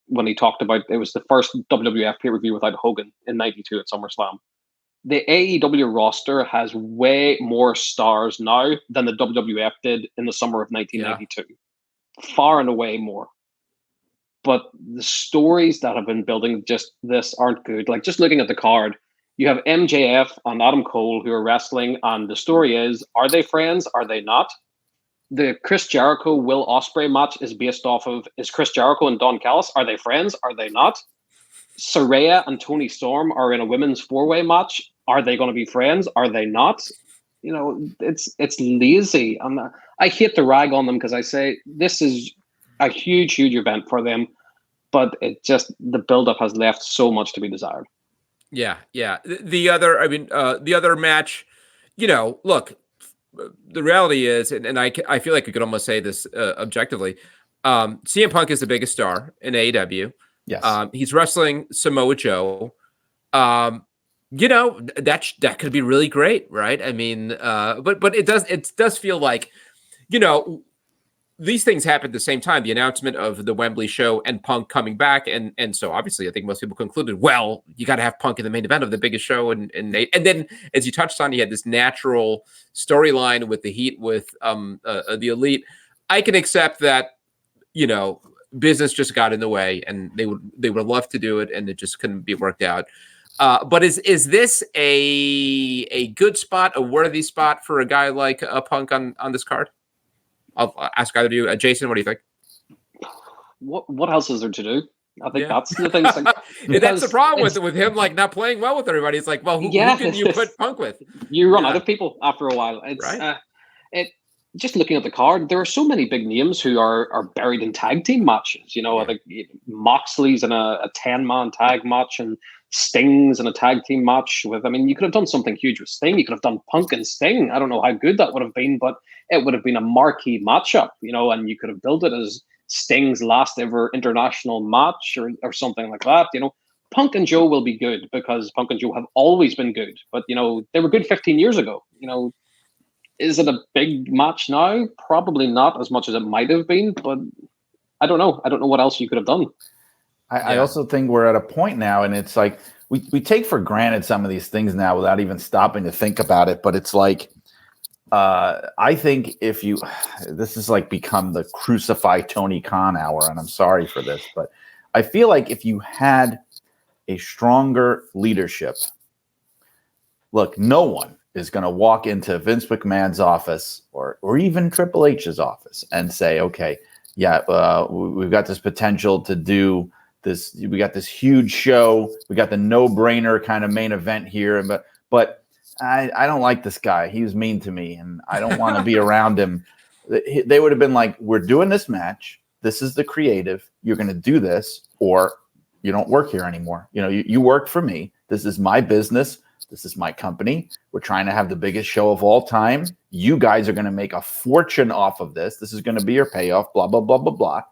when he talked about it was the first WWF pay-per-view without Hogan in 92 at SummerSlam. The AEW roster has way more stars now than the WWF did in the summer of 1992. Far and away more. But the stories that have been building just this aren't good. Like, just looking at the card, you have MJF and Adam Cole who are wrestling, and the story is, are they friends? Are they not? The Chris Jericho Will Ospreay match is based off of, is Chris Jericho and Don Callis, are they friends? Are they not? Saraya and Toni Storm are in a women's 4-way match. Are they going to be friends? Are they not? You know, it's lazy. I hate to rag on them because I say this is a huge event for them, but the build-up has left so much to be desired. Yeah. The other match, look, the reality is, and I feel like we could almost say this objectively. CM Punk is the biggest star in AEW. Yes. He's wrestling Samoa Joe. That could be really great, right? I mean, but it does feel like, these things happen at the same time. The announcement of the Wembley show and Punk coming back, and so obviously, I think most people concluded, well, you got to have Punk in the main event of the biggest show, and then as you touched on, you had this natural storyline with the Heat with the Elite. I can accept that, business just got in the way, and they would love to do it, and it just couldn't be worked out. But is this a good spot, a worthy spot for a guy like Punk on this card? I'll ask either of you. Jason, what do you think? What else is there to do? I think that's the thing. That's the problem with him, like not playing well with everybody. It's like, well, who can you put Punk with? You run out of people after a while. It's right. Just looking at the card, there are so many big names who are buried in tag team matches. I think Moxley's in a 10-man tag match, and Sting's in a tag team match you could have done something huge with Sting. You could have done Punk and Sting. I don't know how good that would have been, but it would have been a marquee matchup, and you could have built it as Sting's last ever international match or something like that. Punk and Joe will be good because Punk and Joe have always been good, but they were good 15 years ago. Is it a big match now? Probably not as much as it might have been, but I don't know. I don't know what else you could have done. I also think we're at a point now, and it's like we take for granted some of these things now without even stopping to think about it. But it's like, I think this is like become the crucify Tony Khan hour, and I'm sorry for this, but I feel like if you had a stronger leadership, look, no one is going to walk into Vince McMahon's office or even Triple H's office and say, okay, we've got this potential to do this. We got this huge show. We got the no-brainer kind of main event here. But I don't like this guy. He was mean to me, and I don't want to be around him. They would have been like, we're doing this match. This is the creative. You're going to do this, or you don't work here anymore. You work for me. This is my business. This is my company. We're trying to have the biggest show of all time. You guys are going to make a fortune off of this. This is going to be your payoff, blah, blah, blah, blah, blah.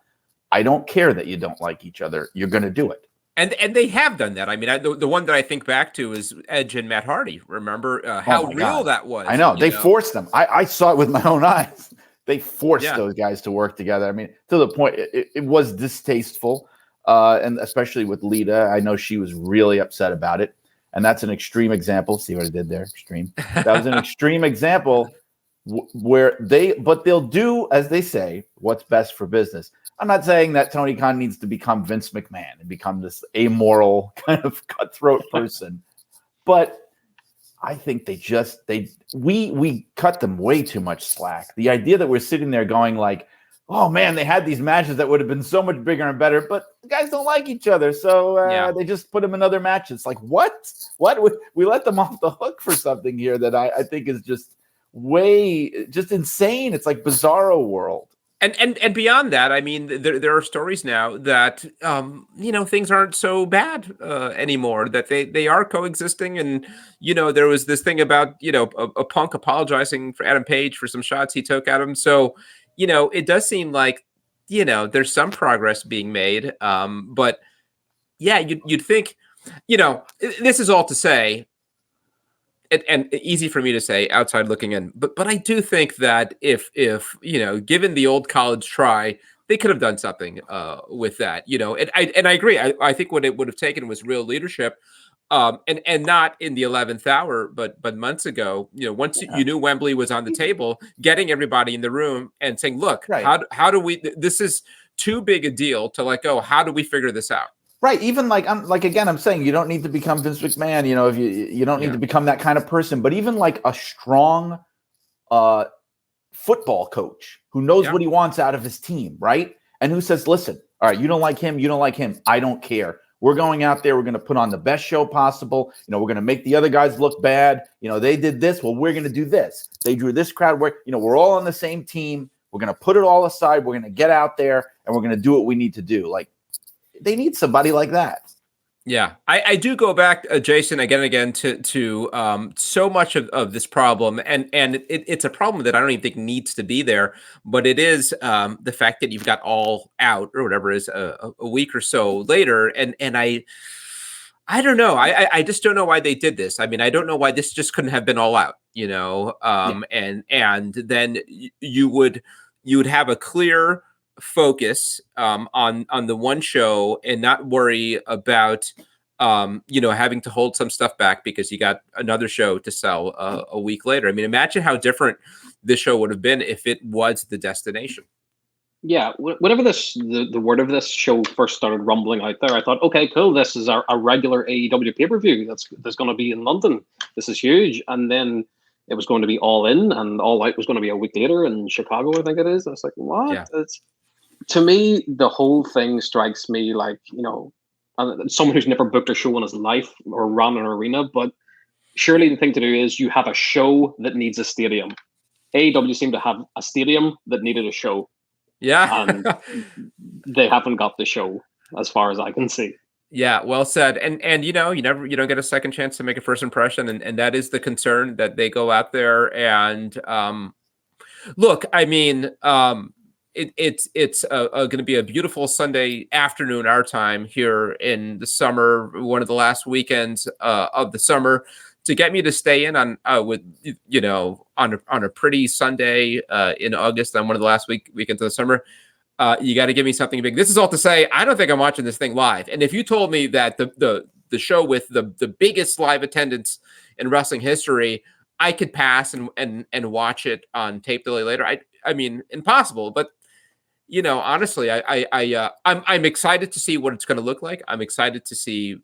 I don't care that you don't like each other. You're going to do it. And they have done that. I mean, the one that I think back to is Edge and Matt Hardy. Remember how real that was? I know. They forced them. I saw it with my own eyes. They forced those guys to work together. I mean, to the point, it was distasteful. And especially with Lita. I know she was really upset about it. And that's an extreme example. See what I did there? Extreme. That was an extreme example where they'll do, as they say, what's best for business. I'm not saying that Tony Khan needs to become Vince McMahon and become this amoral kind of cutthroat person, but I think we cut them way too much slack. The idea that we're sitting there going like, oh man, they had these matches that would have been so much bigger and better, but the guys don't like each other, so they just put them in other matches. Like what? We let them off the hook for something here that I think is just just insane. It's like Bizarro World. And beyond that, I mean, there are stories now that things aren't so bad anymore. That they are coexisting, and there was this thing about a Punk apologizing for Adam Page for some shots he took at him. So it does seem like there's some progress being made. But yeah, you'd think this is all to say. And easy for me to say outside looking in, but I do think that if given the old college try, they could have done something with that. And I agree. I think what it would have taken was real leadership, and not in the 11th hour, but months ago. Once you knew Wembley was on the table, getting everybody in the room and saying, "Look, how do we? This is too big a deal to let go. How do we figure this out?" Right. Even I'm saying you don't need to become Vince McMahon, if you don't need to become that kind of person, but even like a strong football coach who knows what he wants out of his team, right? And who says, listen, all right, you don't like him, I don't care. We're going out there. We're going to put on the best show possible. We're going to make the other guys look bad. They did this. Well, we're going to do this. They drew this crowd. We're all on the same team. We're going to put it all aside. We're going to get out there and we're going to do what we need to do. Like, they need somebody like that. Yeah, I do go back, Jason, again and again to so much of this problem, and it's a problem that I don't even think needs to be there, but it is the fact that you've got All Out or whatever it is a week or so later, and I don't know, I just don't know why they did this. I mean, I don't know why this just couldn't have been All Out, and then you would have a clear focus on the one show and not worry about having to hold some stuff back because you got another show to sell a week later. I mean, imagine how different this show would have been if it was the destination. Yeah, whenever the word of this show first started rumbling out there, I thought, okay, cool, this is a regular AEW pay-per-view that's going to be in London. This is huge. And then it was going to be All In, and All Out was going to be a week later in Chicago, I think it is. And it's like, what? Yeah. To me, the whole thing strikes me like, someone who's never booked a show in his life or run an arena, but surely the thing to do is you have a show that needs a stadium. AEW seemed to have a stadium that needed a show. Yeah. And they haven't got the show as far as I can see. Yeah, well said. And you don't get a second chance to make a first impression, and that is the concern, that they go out there and look, I mean, it's going to be a beautiful Sunday afternoon our time here in the summer, one of the last weekends of the summer, to get me to stay in on a pretty Sunday in August, on one of the last weekends of the summer. You got to give me something big. This is all to say, I don't think I'm watching this thing live. And if you told me that the show with the biggest live attendance in wrestling history, I could pass and watch it on tape delay later, I mean, impossible. But honestly, I'm excited to see what it's going to look like. I'm excited to see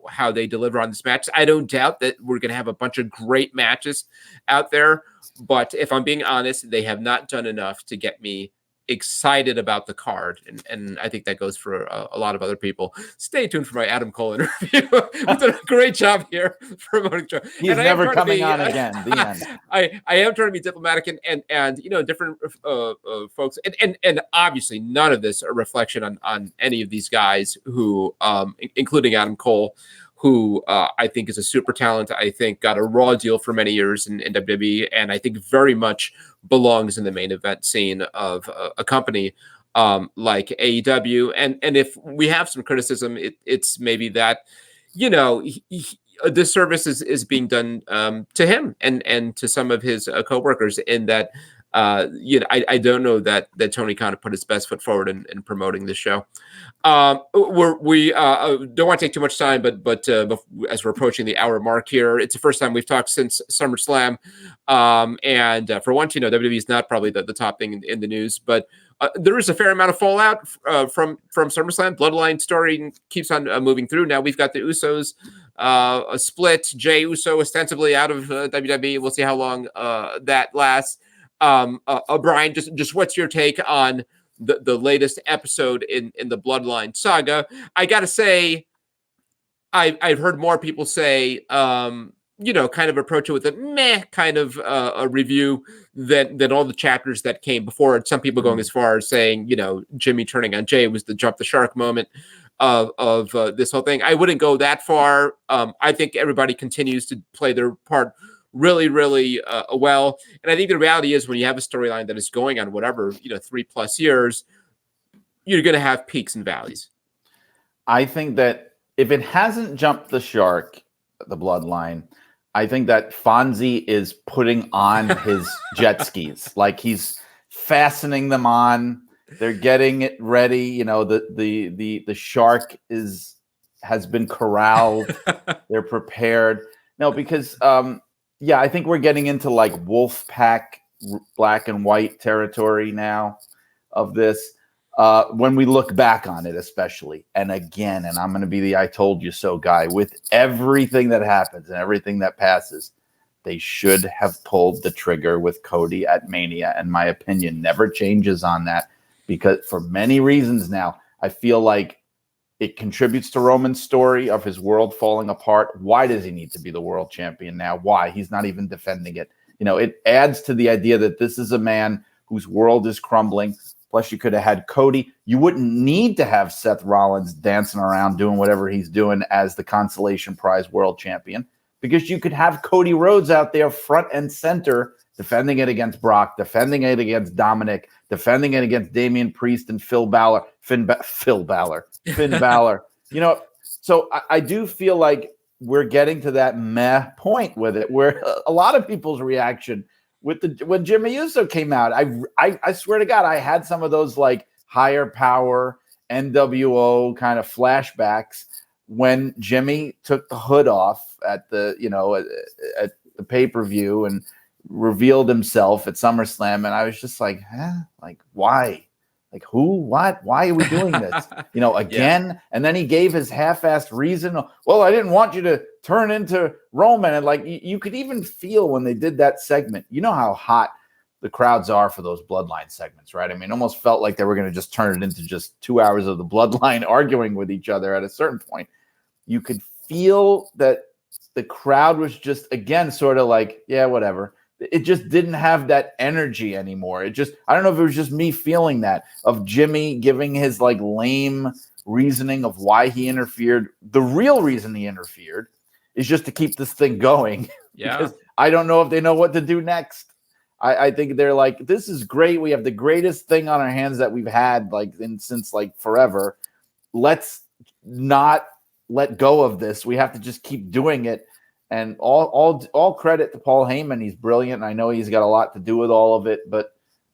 how they deliver on this match. I don't doubt that we're going to have a bunch of great matches out there, but if I'm being honest, they have not done enough to get me excited about the card, and I think that goes for a lot of other people. Stay tuned for my Adam Cole interview. We've done a great job here promoting show. He's never coming on again. The end. I am trying to be diplomatic and different folks, and obviously none of this a reflection on any of these guys who, including Adam Cole, who I think is a super talent. I think got a raw deal for many years in WWE, and I think very much belongs in the main event scene of a company like AEW. And if we have some criticism, it's maybe that, a disservice is being done to him and to some of his coworkers, in that I don't know that Tony Khan put his best foot forward in promoting this show. We don't want to take too much time, but as we're approaching the hour mark here, it's the first time we've talked since SummerSlam. And for once, WWE is not probably the top thing in the news, but there is a fair amount of fallout from SummerSlam. Bloodline story keeps on moving through. Now we've got the Usos a split. Jey Uso ostensibly out of WWE. We'll see how long that lasts. Brian, just what's your take on the latest episode in the Bloodline saga? I gotta say, I've heard more people say, kind of approach it with a meh kind of a review than all the chapters that came before it. Some people going as far as saying, Jimmy turning on Jey was the jump the shark moment of this whole thing. I wouldn't go that far. I think everybody continues to play their part really, really well. And I think the reality is, when you have a storyline that is going on, 3+ years, you're going to have peaks and valleys. I think that if it hasn't jumped the shark, the Bloodline, I think that Fonzie is putting on his jet skis. Like, he's fastening them on. They're getting it ready. The shark has been corralled. They're prepared. No, because I think we're getting into like Wolfpack black and white territory now of this. When we look back on it, especially, and again, and I'm going to be the I told you so guy, with everything that happens and everything that passes, they should have pulled the trigger with Cody at Mania. And my opinion never changes on that, because for many reasons now, I feel like It contributes to Roman's story of his world falling apart. Why does he need to be the world champion now? Why? He's not even defending it. It adds to the idea that this is a man whose world is crumbling. Plus, you could have had Cody. You wouldn't need to have Seth Rollins dancing around doing whatever he's doing as the consolation prize world champion, because you could have Cody Rhodes out there front and center, defending it against Brock, defending it against Dominic, defending it against Damian Priest and Finn Balor. So I do feel like we're getting to that meh point with it, where a lot of people's reaction when Jimmy Uso came out, I swear to God, I had some of those like higher power NWO kind of flashbacks when Jimmy took the hood off at the pay-per-view and revealed himself at SummerSlam, and I was just like, like why? Like who? What? Why are we doing this? Again. Yeah. And then he gave his half-assed reason. Well, I didn't want you to turn into Roman. And like you could even feel when they did that segment, how hot the crowds are for those Bloodline segments, right? I mean, it almost felt like they were going to just turn it into just 2 hours of the Bloodline arguing with each other at a certain point. You could feel that the crowd was just, again, sort of like, yeah, whatever. It just didn't have that energy anymore. I don't know if it was just me feeling that, of Jimmy giving his like lame reasoning of why he interfered. The real reason he interfered is just to keep this thing going. Yeah. Because I don't know if they know what to do next. I think they're like, this is great. We have the greatest thing on our hands that we've had since forever. Let's not let go of this. We have to just keep doing it. And all credit to Paul Heyman. He's brilliant. I know he's got a lot to do with all of it, but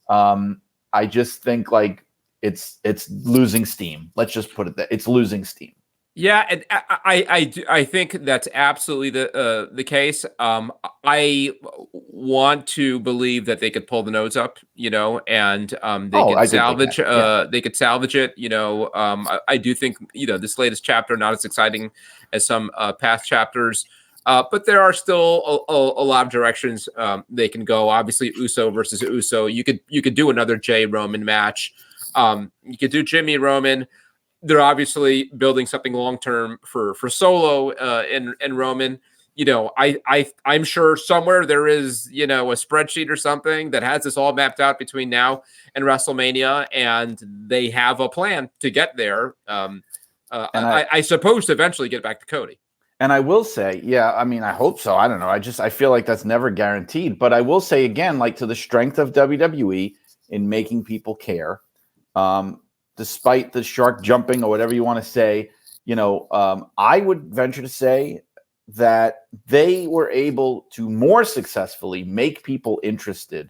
I just think like it's losing steam. Let's just put it that it's losing steam. Yeah, and I think that's absolutely the case. I want to believe that they could pull the nose up, and they could salvage it. I do think this latest chapter not as exciting as some past chapters. But there are still a lot of directions they can go. Obviously, Uso versus Uso. You could do another Jay Roman match. You could do Jimmy Roman. They're obviously building something long term for Solo and Roman. I'm sure somewhere there is a spreadsheet or something that has this all mapped out between now and WrestleMania, and they have a plan to get there. I suppose to eventually get back to Cody. And I will say, I hope so. I don't know. I feel like that's never guaranteed. But I will say again, like to the strength of WWE in making people care, despite the shark jumping or whatever you want to say, I would venture to say that they were able to more successfully make people interested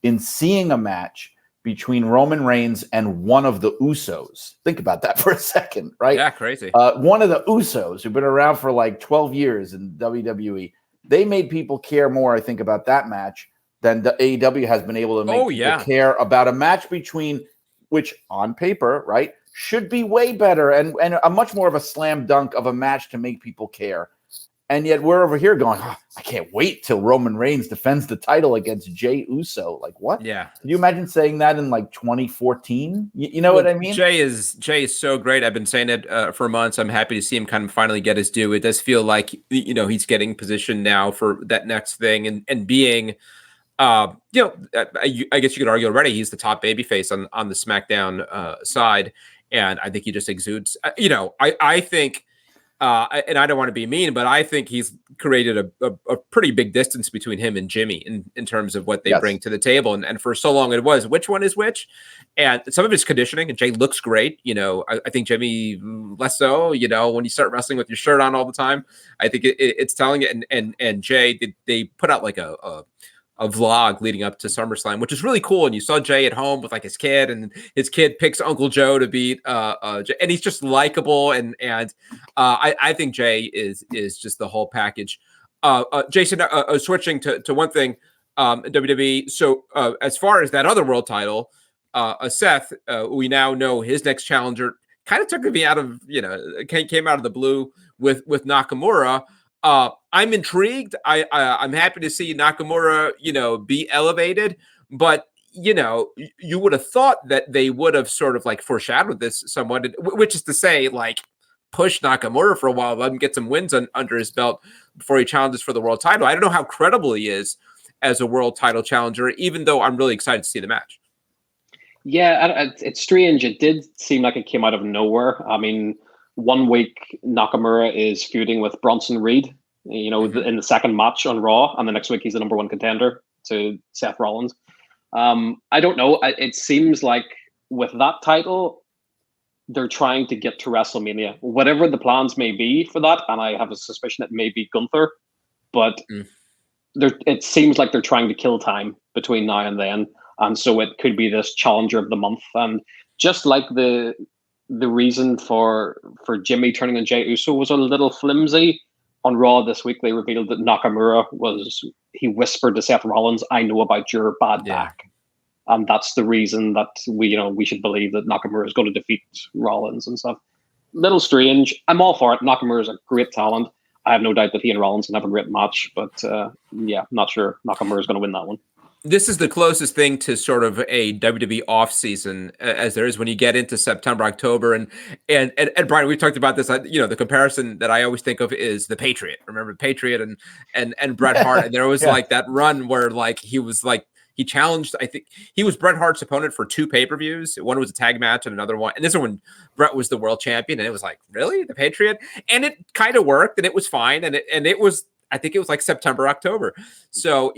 in seeing a match between Roman Reigns and one of the Usos. Think about that for a second, right? Yeah, crazy. One of the Usos who've been around for like 12 years in WWE. They made people care more, I think, about that match than the AEW has been able to make people care about a match between, which on paper, right, should be way better and a much more of a slam dunk of a match to make people care. And yet we're over here going, I can't wait till Roman Reigns defends the title against Jey Uso. Like, what? Yeah. Can you imagine saying that in like 2014? You know what I mean? Jey is so great. I've been saying it for months. I'm happy to see him kind of finally get his due. It does feel like, he's getting positioned now for that next thing and being, I guess you could argue already he's the top babyface on the SmackDown side. And I think he just exudes, I think, and I don't want to be mean, but I think he's created a pretty big distance between him and Jimmy in terms of what they bring to the table. And for so long it was, which one is which? And some of it's conditioning, and Jay looks great. I think Jimmy less so, when you start wrestling with your shirt on all the time, I think it's telling it. And Jay, they put out like a vlog leading up to SummerSlam, which is really cool. And you saw Jay at home with like his kid, and his kid picks Uncle Joe to beat Jay, and he's just likable. And I think Jay is just the whole package. Jason, switching to one thing, WWE. So as far as that other world title, Seth, we now know his next challenger kind of took me out of, came out of the blue with Nakamura. I'm intrigued. I'm happy to see Nakamura, be elevated, but you would have thought that they would have sort of like foreshadowed this somewhat, which is to say, like, push Nakamura for a while, let him get some wins under his belt before he challenges for the world title. I don't know how credible he is as a world title challenger, even though I'm really excited to see the match. Yeah, it's strange. It did seem like it came out of nowhere. I mean, 1 week Nakamura is feuding with Bronson Reed, in the second match on Raw, and the next week he's the number one contender to Seth Rollins. I don't know. It seems like with that title, they're trying to get to WrestleMania, whatever the plans may be for that. And I have a suspicion it may be Gunther, but it seems like they're trying to kill time between now and then. And so it could be this challenger of the month. And just like the reason for Jimmy turning on Jey Uso was a little flimsy, on Raw this week, they revealed that Nakamura he whispered to Seth Rollins, "I know about your bad back." And that's the reason that we should believe that Nakamura is going to defeat Rollins and stuff. Little strange. I'm all for it. Nakamura is a great talent. I have no doubt that he and Rollins can have a great match, but not sure Nakamura is going to win that one. This is the closest thing to sort of a WWE off season as there is when you get into September, October, and Brian, we've talked about this. The comparison that I always think of is the Patriot. Remember Patriot and Bret Hart, and there was like that run where like he challenged. I think he was Bret Hart's opponent for 2 pay-per-views. One was a tag match, and another one. And this one, when Bret was the world champion, and it was like, really, the Patriot, and it kind of worked, and it was fine, and it was. I think it was like September, October. So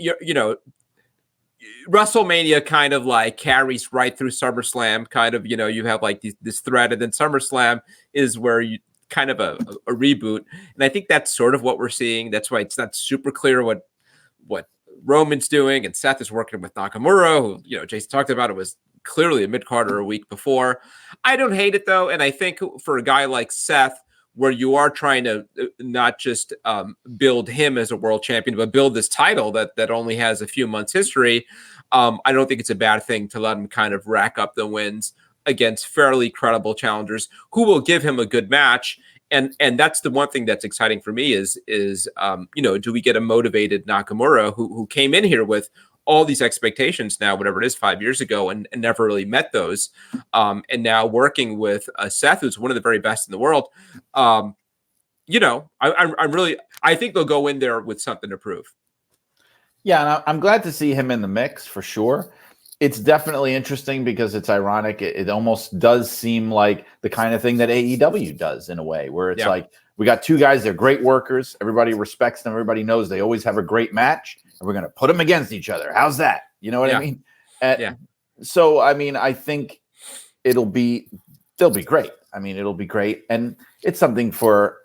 WrestleMania kind of like carries right through SummerSlam. Kind of, you have like this thread, and then SummerSlam is where you kind of a reboot, and I think that's sort of what we're seeing. That's why it's not super clear what Roman's doing, and Seth is working with Nakamura, who Jason talked about. It was clearly a mid-carder a week before. I don't hate it though, and I think for a guy like Seth, where you are trying to not just build him as a world champion, but build this title that only has a few months history, I don't think it's a bad thing to let him kind of rack up the wins against fairly credible challengers who will give him a good match. And that's the one thing that's exciting for me is do we get a motivated Nakamura who came in here with all these expectations now, whatever it is, 5 years ago, and never really met those. And now working with Seth, who's one of the very best in the world. I think they'll go in there with something to prove. Yeah, and I'm glad to see him in the mix for sure. It's definitely interesting because it's ironic. It almost does seem like the kind of thing that AEW does in a way, where it's like, we got 2 guys, they're great workers. Everybody respects them. Everybody knows they always have a great match, and we're going to put them against each other. How's that? You know what I mean? So, I mean, I think they'll be great. I mean, it'll be great. And it's something for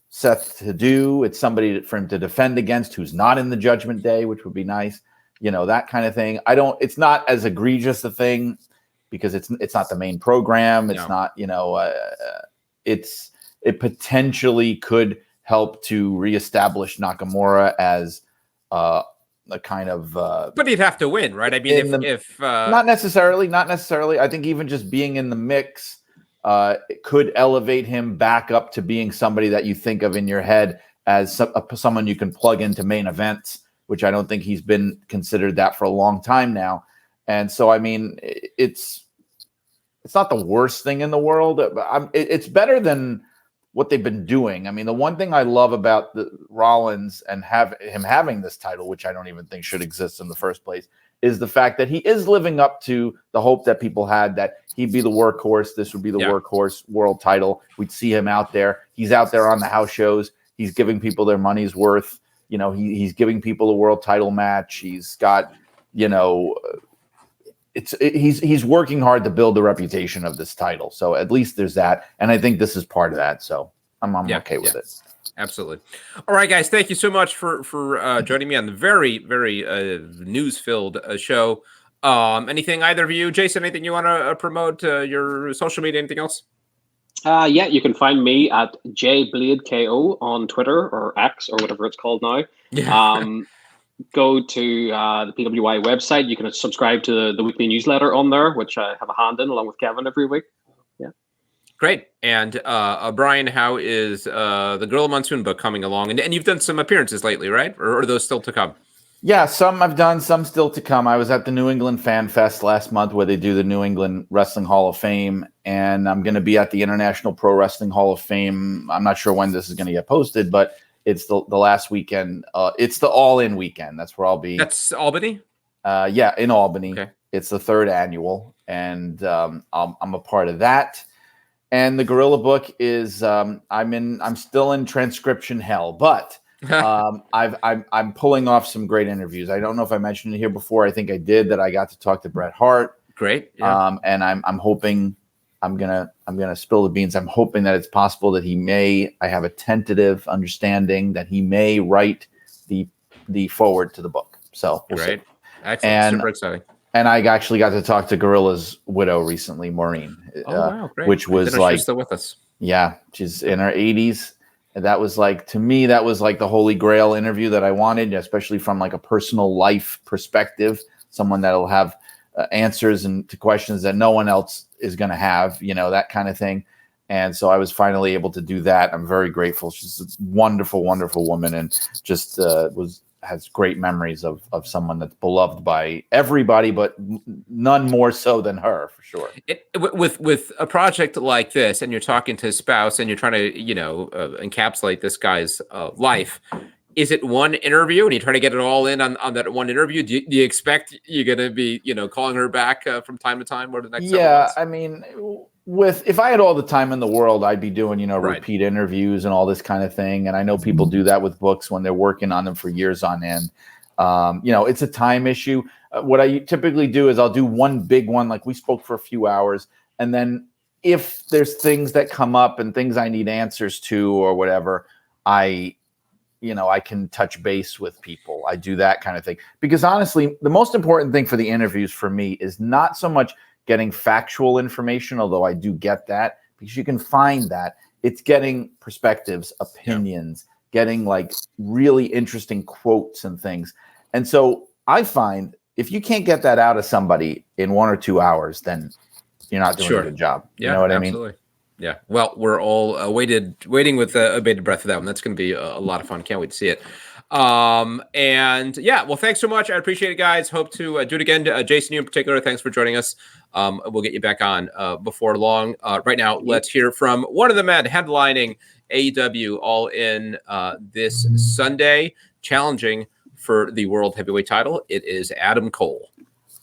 Seth to do. It's somebody for him to defend against who's not in the Judgment Day, which would be nice. That kind of thing. It's not as egregious a thing because it's not the main program. It's not, it potentially could help to reestablish Nakamura as a kind of. But he'd have to win, right? I mean, if not necessarily. I think even just being in the mix, it could elevate him back up to being somebody that you think of in your head as someone you can plug into main events, which I don't think he's been considered that for a long time now. And so, I mean, it's not the worst thing in the world. But it's better than what they've been doing. I mean, the one thing I love about the Rollins and him having this title, which I don't even think should exist in the first place, is the fact that he is living up to the hope that people had that he'd be the workhorse. This would be the workhorse world title. We'd see him out there. He's out there on the house shows. He's giving people their money's worth. He's giving people a world title match. He's got, he's working hard to build the reputation of this title. So at least there's that. And I think this is part of that. So I'm okay with it. Absolutely. All right, guys. Thank you so much for joining me on the very, very news-filled show. Anything, either of you, Jason, anything you want to promote, your social media, anything else? You can find me at JBladeKO on Twitter or X or whatever it's called now. Go to the PWI website. You can subscribe to the weekly newsletter on there, which I have a hand in along with Kevin every week. Yeah. Great. And Brian, how is the Gorilla Monsoon book coming along? And you've done some appearances lately, right? Or are those still to come? Yeah, some I've done, some still to come. I was at the New England Fan Fest last month where they do the New England Wrestling Hall of Fame, and I'm going to be at the International Pro Wrestling Hall of Fame. I'm not sure when this is going to get posted, but it's the last weekend. It's the all-in weekend. That's where I'll be. That's Albany? Yeah, in Albany. Okay. It's the 3rd annual, and I'm a part of that. And the Gorilla Book is I'm still in transcription hell, but I'm pulling off some great interviews. I don't know if I mentioned it here before. I think I did, that I got to talk to Bret Hart. Great. Yeah. And I'm hoping I'm gonna spill the beans. I'm hoping that it's possible that I have a tentative understanding that he may write the forward to the book. So we'll Great. see. Excellent. Super exciting. And I actually got to talk to Gorilla's widow recently, Maureen. Wow, great. Which was like, she's still with us. Yeah, she's in her 80s. And that was like, to me, that was like the holy grail interview that I wanted, especially from like a personal life perspective, someone that'll have answers to questions that no one else is going to have, that kind of thing. And so I was finally able to do that. I'm very grateful. She's a wonderful, wonderful woman, and just has great memories of someone that's beloved by everybody, but none more so than her, for sure. With a project like this, and you're talking to a spouse, and you're trying to encapsulate this guy's life, is it one interview, and you try to get it all in on that one interview? Do you expect you're going to be calling her back from time to time over the next several months? I mean, if I had all the time in the world, I'd be doing, Right. repeat interviews and all this kind of thing. And I know people do that with books when they're working on them for years on end. It's a time issue. What I typically do is I'll do one big one, like we spoke for a few hours. And then if there's things that come up and things I need answers to or whatever, I can touch base with people. I do that kind of thing. Because honestly, the most important thing for the interviews for me is not so much getting factual information, although I do get that, because you can find that. It's getting perspectives, opinions, getting like really interesting quotes and things. And so I find if you can't get that out of somebody in 1 or 2 hours, then you're not doing a good job. Yeah, you know what absolutely. I mean? Yeah. Well, we're all waiting with a bated breath for that one. That's going to be a lot of fun. Can't wait to see it. And yeah, well, thanks so much. I appreciate it, guys. Hope to do it again. Jason, you in particular, thanks for joining us. We'll get you back on before long. Right now, let's hear from one of the men headlining AEW All In this Sunday, challenging for the World Heavyweight title. It is Adam Cole.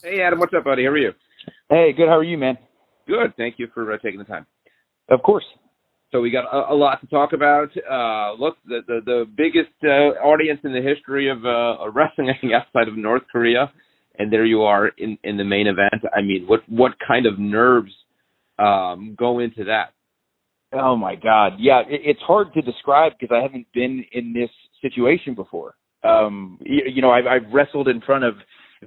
Hey, Adam, what's up, buddy? How are you? Hey, good. How are you, man? Good. Thank you for taking the time. Of course. So we got a lot to talk about. Look, the biggest audience in the history of wrestling, I think, outside of North Korea, and there you are in the main event. I mean, what kind of nerves go into that? Oh my God, yeah, it's hard to describe because I haven't been in this situation before. I've wrestled in front of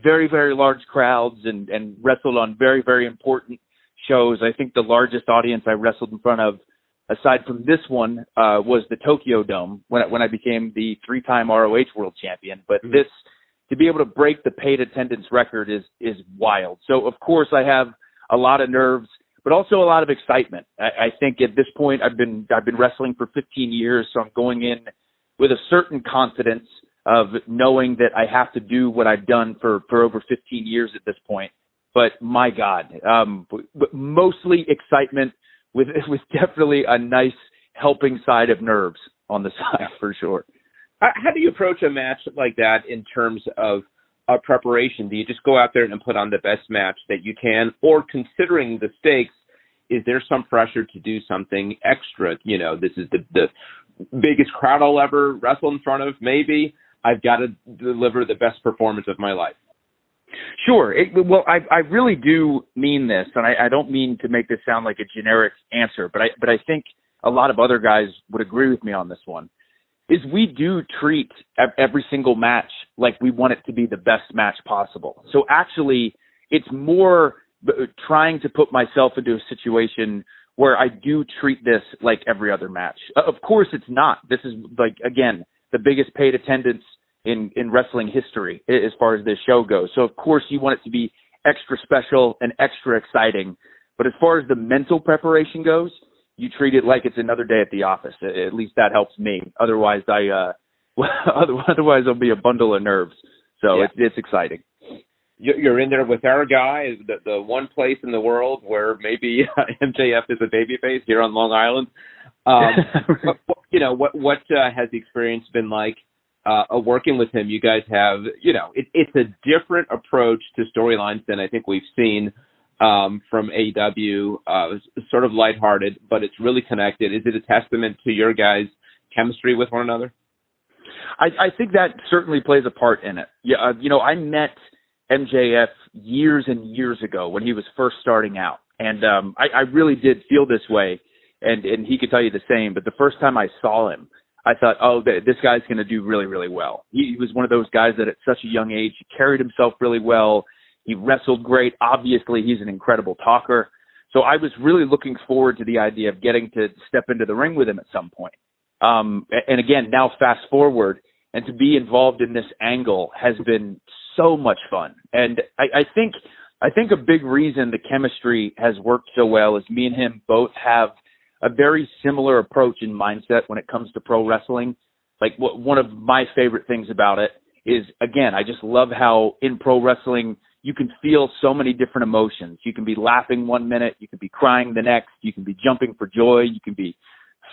very, very large crowds and wrestled on very, very important shows. I think the largest audience I wrestled in front of, aside from this one, was the Tokyo Dome when I became the 3-time ROH World Champion. But this, to be able to break the paid attendance record is wild. So of course I have a lot of nerves, but also a lot of excitement. I think at this point I've been wrestling for 15 years, so I'm going in with a certain confidence of knowing that I have to do what I've done for over 15 years at this point. But my God, mostly excitement with definitely a nice helping side of nerves on the side for sure. How do you approach a match like that in terms of preparation? Do you just go out there and put on the best match that you can, or considering the stakes, is there some pressure to do something extra? This is the biggest crowd I'll ever wrestle in front of. Maybe I've got to deliver the best performance of my life. Sure. I really do mean this, and I don't mean to make this sound like a generic answer, but I think a lot of other guys would agree with me on this one, is we do treat every single match like we want it to be the best match possible. So actually, it's more trying to put myself into a situation where I do treat this like every other match. Of course, it's not. This is, like, again, the biggest paid attendance in wrestling history as far as this show goes. So of course you want it to be extra special and extra exciting. But as far as the mental preparation goes, you treat it like it's another day at the office. At least that helps me. Otherwise otherwise I'll be a bundle of nerves. So it's exciting. You're in there with our guy, the one place in the world where maybe MJF is a babyface here on Long Island. What has the experience been like working with him? You guys have, it's a different approach to storylines than I think we've seen from AEW. Sort of lighthearted, but it's really connected. Is it a testament to your guys' chemistry with one another? I think that certainly plays a part in it. Yeah, I met MJF years and years ago when he was first starting out. And I really did feel this way, and he could tell you the same. But the first time I saw him, I thought, this guy's going to do really, really well. He was one of those guys that at such a young age, he carried himself really well. He wrestled great. Obviously, he's an incredible talker. So I was really looking forward to the idea of getting to step into the ring with him at some point. And again, now fast forward, and to be involved in this angle has been so much fun. And I think a big reason the chemistry has worked so well is me and him both have a very similar approach and mindset when it comes to pro wrestling. Like one of my favorite things about it is, again, I just love how in pro wrestling you can feel so many different emotions. You can be laughing one minute, you can be crying the next, you can be jumping for joy, you can be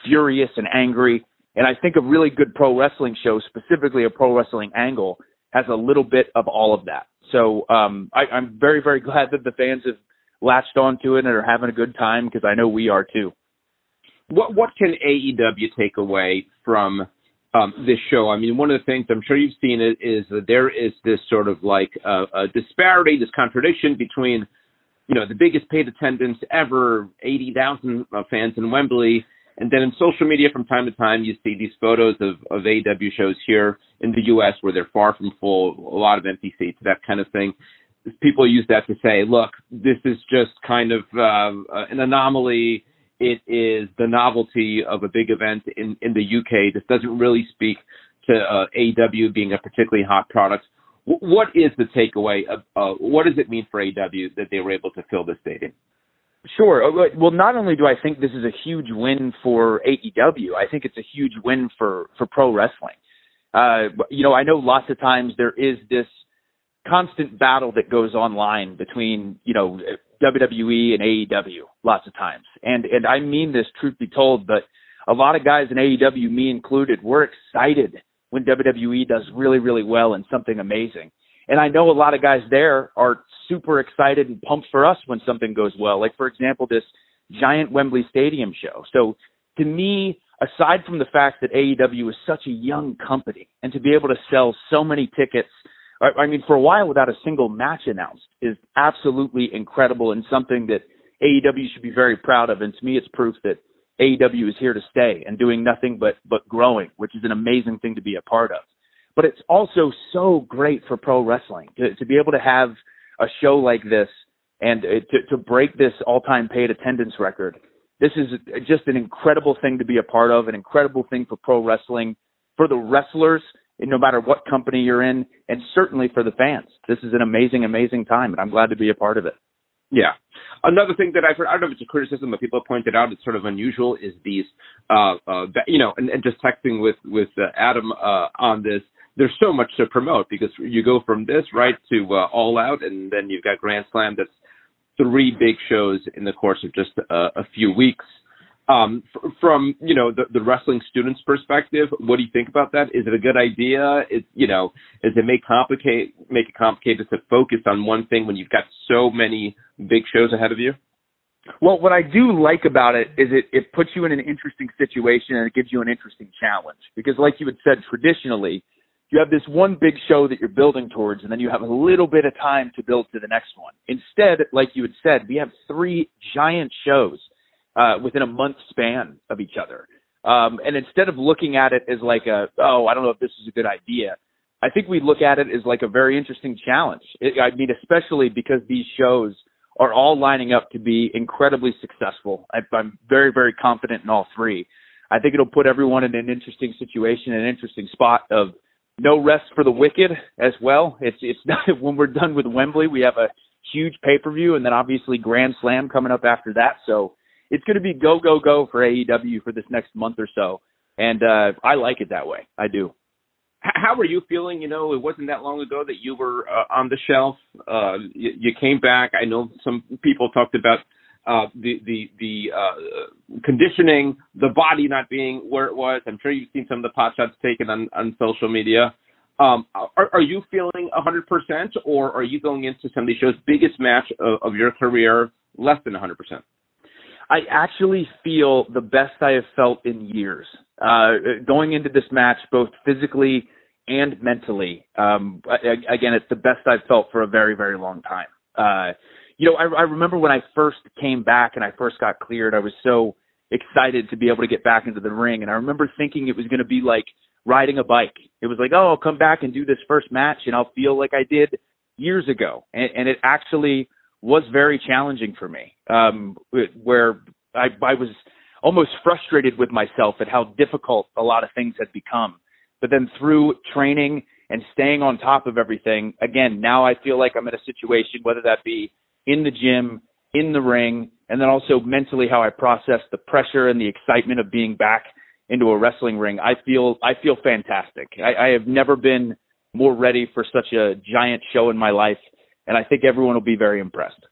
furious and angry. And I think a really good pro wrestling show, specifically a pro wrestling angle, has a little bit of all of that. So I'm very, very glad that the fans have latched onto it and are having a good time, because I know we are too. What can AEW take away from this show? I mean, one of the things I'm sure you've seen is that there is this sort of like a disparity, this contradiction between, the biggest paid attendance ever, 80,000 fans in Wembley. And then in social media from time to time, you see these photos of AEW shows here in the U.S. where they're far from full, a lot of empty seats, that kind of thing. People use that to say, look, this is just kind of an anomaly. It is the novelty of a big event in the UK. This doesn't really speak to AEW being a particularly hot product. What is the takeaway? What does it mean for AEW that they were able to fill this stadium? Sure. Well, not only do I think this is a huge win for AEW, I think it's a huge win for pro wrestling. I know lots of times there is this constant battle that goes online between, WWE and AEW lots of times. And I mean this, truth be told, but a lot of guys in AEW, me included, we're excited when WWE does really, really well and something amazing. And I know a lot of guys there are super excited and pumped for us when something goes well. Like, for example, this giant Wembley Stadium show. So to me, aside from the fact that AEW is such a young company and to be able to sell so many tickets, I mean, for a while without a single match announced is absolutely incredible and something that AEW should be very proud of. And to me, it's proof that AEW is here to stay and doing nothing but growing, which is an amazing thing to be a part of. But it's also so great for pro wrestling to be able to have a show like this and to break this all-time paid attendance record. This is just an incredible thing to be a part of, an incredible thing for pro wrestling, for the wrestlers, no matter what company you're in, and certainly for the fans. This is an amazing, amazing time, and I'm glad to be a part of it. Yeah. Another thing that I've heard, I don't know if it's a criticism, but people have pointed out it's sort of unusual, is these, and just texting with Adam on this, there's so much to promote because you go from this right to All Out, and then you've got Grand Slam. That's 3 big shows in the course of just a few weeks. From the wrestling student's perspective, what do you think about that? Is it a good idea? Does it make it complicated to focus on one thing when you've got so many big shows ahead of you? Well, what I do like about it is it puts you in an interesting situation and it gives you an interesting challenge. Because like you had said, traditionally, you have this one big show that you're building towards, and then you have a little bit of time to build to the next one. Instead, like you had said, we have 3 giant shows within a month span of each other. And instead of looking at it as like I don't know if this is a good idea, I think we look at it as like a very interesting challenge. Especially because these shows are all lining up to be incredibly successul. I'm very, very confident in all 3. I think it'll put everyone in an interesting situation, an interesting spot of no rest for the wicked as well. It's not, when we're done with Wembley, we have a huge pay-per-view and then obviously Grand Slam coming up after that. So it's going to be go, go, go for AEW for this next month or so. And I like it that way. I do. How were you feeling? You know, it wasn't that long ago that you were on the shelf. You came back. I know some people talked about the conditioning, the body not being where it was. I'm sure you've seen some of the pot shots taken on social media. Are you feeling 100%, or are you going into some of these shows, biggest match of your career, less than 100%? I actually feel the best I have felt in years. Going into this match, both physically and mentally. Again, it's the best I've felt for a very, very long time. I remember when I first came back and I first got cleared, I was so excited to be able to get back into the ring. And I remember thinking it was going to be like riding a bike. It was like, oh, I'll come back and do this first match and I'll feel like I did years ago. And it actually was very challenging for me, where I was almost frustrated with myself at how difficult a lot of things had become. But then through training and staying on top of everything, again, now I feel like I'm in a situation, whether that be in the gym, in the ring, and then also mentally how I process the pressure and the excitement of being back into a wrestling ring. I feel fantastic. I have never been more ready for such a giant show in my life, and I think everyone will be very impressed.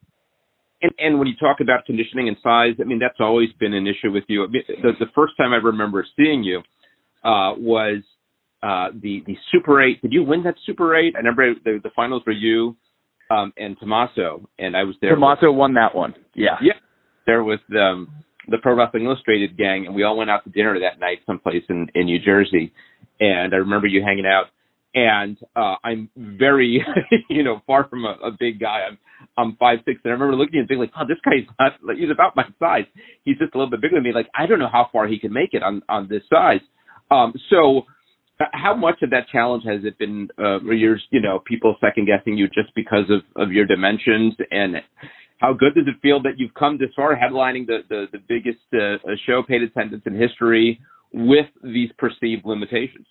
And when you talk about conditioning and size, I mean, that's always been an issue with you. The first time I remember seeing you was the Super 8. Did you win that Super 8? I remember the finals were you and Tommaso, and I was there. Tommaso won that one. Yeah. Yeah. There was the Pro Wrestling Illustrated gang, and we all went out to dinner that night someplace in New Jersey. And I remember you hanging out. And I'm very, far from a big guy. I'm 5'6", and I remember looking and being like, "Oh, this guy's not. He's about my size. He's just a little bit bigger than me. Like, I don't know how far he can make it on this size." So, how much of that challenge has it been? People second guessing you just because of your dimensions, and how good does it feel that you've come this far, headlining the biggest show, paid attendance in history, with these perceived limitations?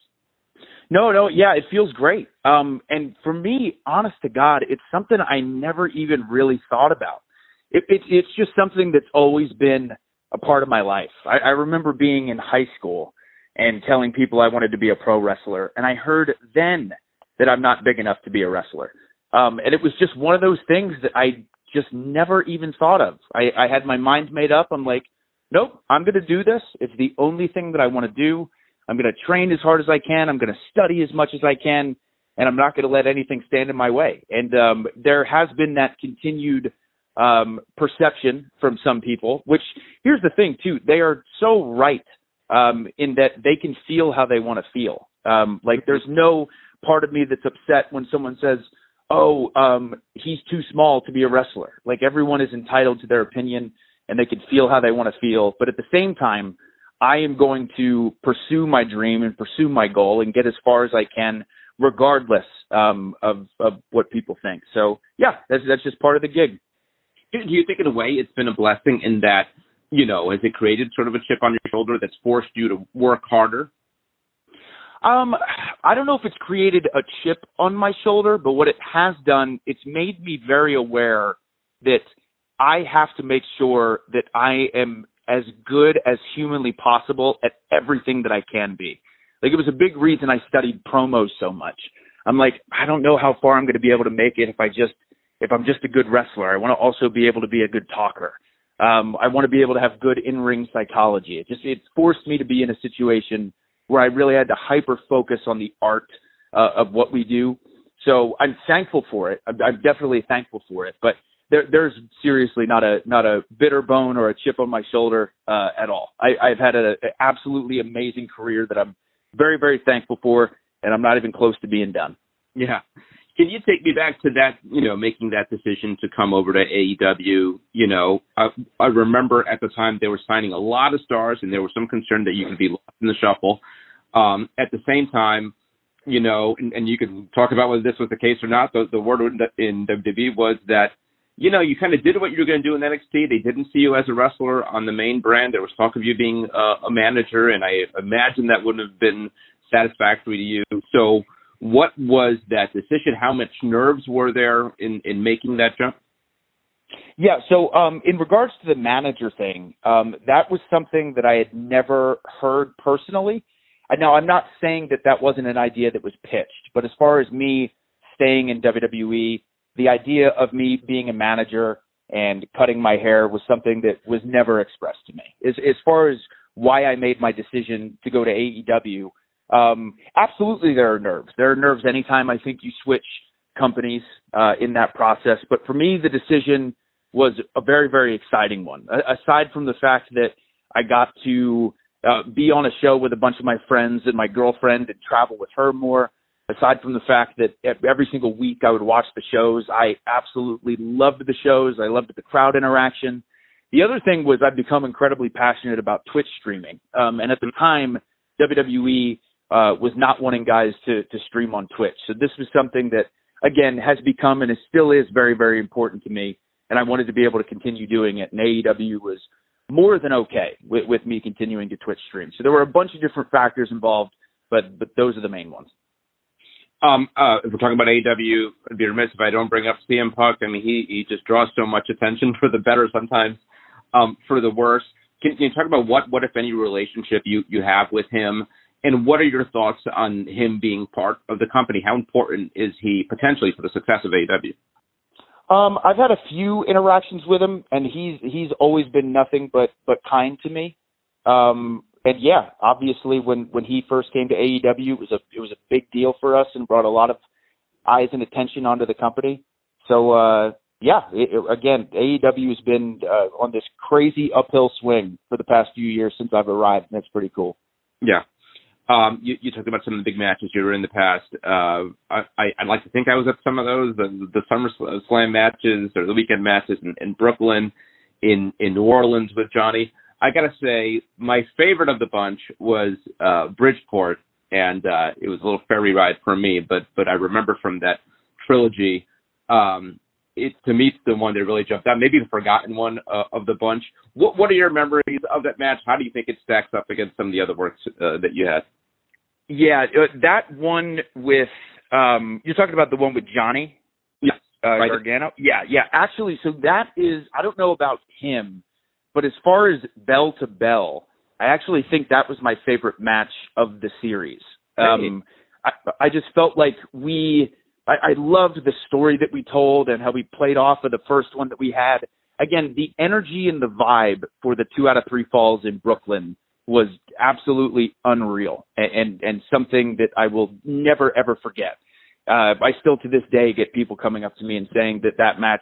No, yeah, it feels great. And for me, honest to God, it's something I never even really thought about. It's just something that's always been a part of my life. I remember being in high school and telling people I wanted to be a pro wrestler, and I heard then that I'm not big enough to be a wrestler. And it was just one of those things that I just never even thought of. I had my mind made up. I'm like, nope, I'm going to do this. It's the only thing that I want to do. I'm going to train as hard as I can. I'm going to study as much as I can, and I'm not going to let anything stand in my way. And there has been that continued perception from some people, which here's the thing too. They are so right in that they can feel how they want to feel. Like there's no part of me that's upset when someone says, he's too small to be a wrestler. Like everyone is entitled to their opinion and they can feel how they want to feel. But at the same time, I am going to pursue my dream and pursue my goal and get as far as I can, regardless of what people think. So, yeah, that's just part of the gig. Do you think in a way it's been a blessing in that, has it created sort of a chip on your shoulder that's forced you to work harder? I don't know if it's created a chip on my shoulder, but what it has done, it's made me very aware that I have to make sure that I am as good as humanly possible at everything that I can be. Like it was a big reason I studied promos so much. I'm like, I don't know how far I'm going to be able to make it if I'm just a good wrestler. I want to also be able to be a good talker. I want to be able to have good in-ring psychology. It forced me to be in a situation where I really had to hyper focus on the art of what we do. So I'm thankful for it. I'm definitely thankful for it, but there's seriously not a bitter bone or a chip on my shoulder at all. I've had an absolutely amazing career that I'm very, very thankful for, and I'm not even close to being done. Yeah. Can you take me back to that, making that decision to come over to AEW? I remember at the time they were signing a lot of stars, and there was some concern that you could be lost in the shuffle. At the same time, and you could talk about whether this was the case or not. The word in WWE was that, you kind of did what you were going to do in NXT. They didn't see you as a wrestler on the main brand. There was talk of you being a manager, and I imagine that wouldn't have been satisfactory to you. So what was that decision? How much nerves were there in making that jump? Yeah, so in regards to the manager thing, that was something that I had never heard personally. Now, I'm not saying that wasn't an idea that was pitched, but as far as me staying in WWE, the idea of me being a manager and cutting my hair was something that was never expressed to me. As far as why I made my decision to go to AEW, absolutely there are nerves. There are nerves anytime I think you switch companies in that process. But for me, the decision was a very, very exciting one. Aside from the fact that I got to be on a show with a bunch of my friends and my girlfriend and travel with her more, aside from the fact that every single week I would watch the shows, I absolutely loved the shows. I loved the crowd interaction. The other thing was I've become incredibly passionate about Twitch streaming. And at the time, WWE was not wanting guys to stream on Twitch. So this was something that, again, has become and it still is very, very important to me. And I wanted to be able to continue doing it. And AEW was more than okay with me continuing to Twitch stream. So there were a bunch of different factors involved, but those are the main ones. If we're talking about AEW, I'd be remiss if I don't bring up CM Punk. I mean, he just draws so much attention, for the better, sometimes for the worse. Can you talk about what, if any, relationship you have with him, and what are your thoughts on him being part of the company? How important is he potentially for the success of AEW? I've had a few interactions with him, and he's always been nothing but kind to me. And yeah, obviously when he first came to AEW, it was a big deal for us and brought a lot of eyes and attention onto the company. So again, AEW has been on this crazy uphill swing for the past few years since I've arrived, and that's pretty cool. Yeah. You talked about some of the big matches you were in the past. I'd like to think I was at some of those, the SummerSlam matches or the weekend matches in Brooklyn, in New Orleans with Johnny. I got to say, my favorite of the bunch was Bridgeport, and it was a little ferry ride for me, but I remember from that trilogy, to me, it's the one that really jumped out, maybe the forgotten one of the bunch. What are your memories of that match? How do you think it stacks up against some of the other works that you had? Yeah, that one with, you're talking about the one with Johnny? Yes. Right. Gargano? Yeah. Actually, so that is, I don't know about him, but as far as bell to bell, I actually think that was my favorite match of the series. I just felt like I loved the story that we told and how we played off of the first one that we had. Again, the energy and the vibe for the 2 out of 3 falls in Brooklyn was absolutely unreal and something that I will never, ever forget. I still to this day get people coming up to me and saying that match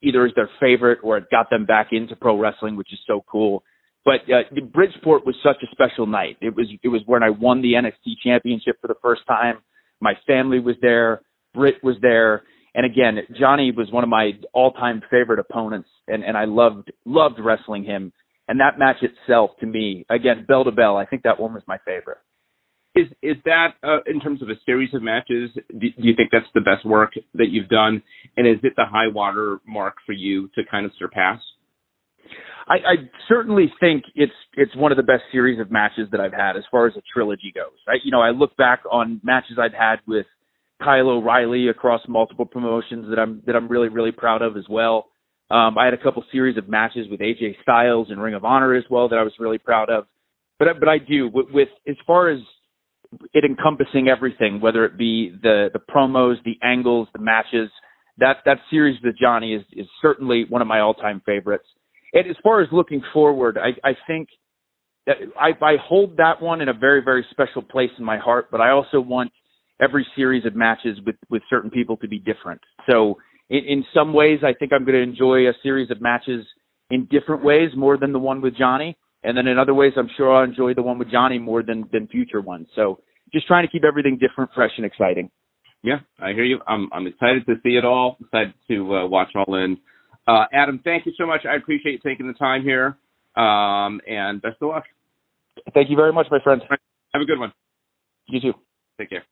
either is their favorite or it got them back into pro wrestling, which is so cool. But Bridgeport was such a special night. It was when I won the NXT championship for the first time. My family was there. Britt was there. And again, Johnny was one of my all-time favorite opponents, and I loved wrestling him. And that match itself, to me, again, bell to bell, I think that one was my favorite. Is that, in terms of a series of matches, do you think that's the best work that you've done? And is it the high water mark for you to kind of surpass? I certainly think it's one of the best series of matches that I've had as far as a trilogy goes. I look back on matches I've had with Kyle O'Reilly across multiple promotions that I'm really, really proud of as well. I had a couple series of matches with AJ Styles and Ring of Honor as well that I was really proud of. But I do with as far as it encompassing everything, whether it be the promos, the angles, the matches, that series with Johnny is certainly one of my all-time favorites. And as far as looking forward, I think that I hold that one in a very, very special place in my heart, but I also want every series of matches with certain people to be different. So in some ways, I think I'm going to enjoy a series of matches in different ways more than the one with Johnny. And then in other ways, I'm sure I'll enjoy the one with Johnny more than future ones. So just trying to keep everything different, fresh, and exciting. Yeah, I hear you. I'm excited to see it all, excited to watch all in. Adam, thank you so much. I appreciate you taking the time here, and best of luck. Thank you very much, my friend. Have a good one. You too. Take care.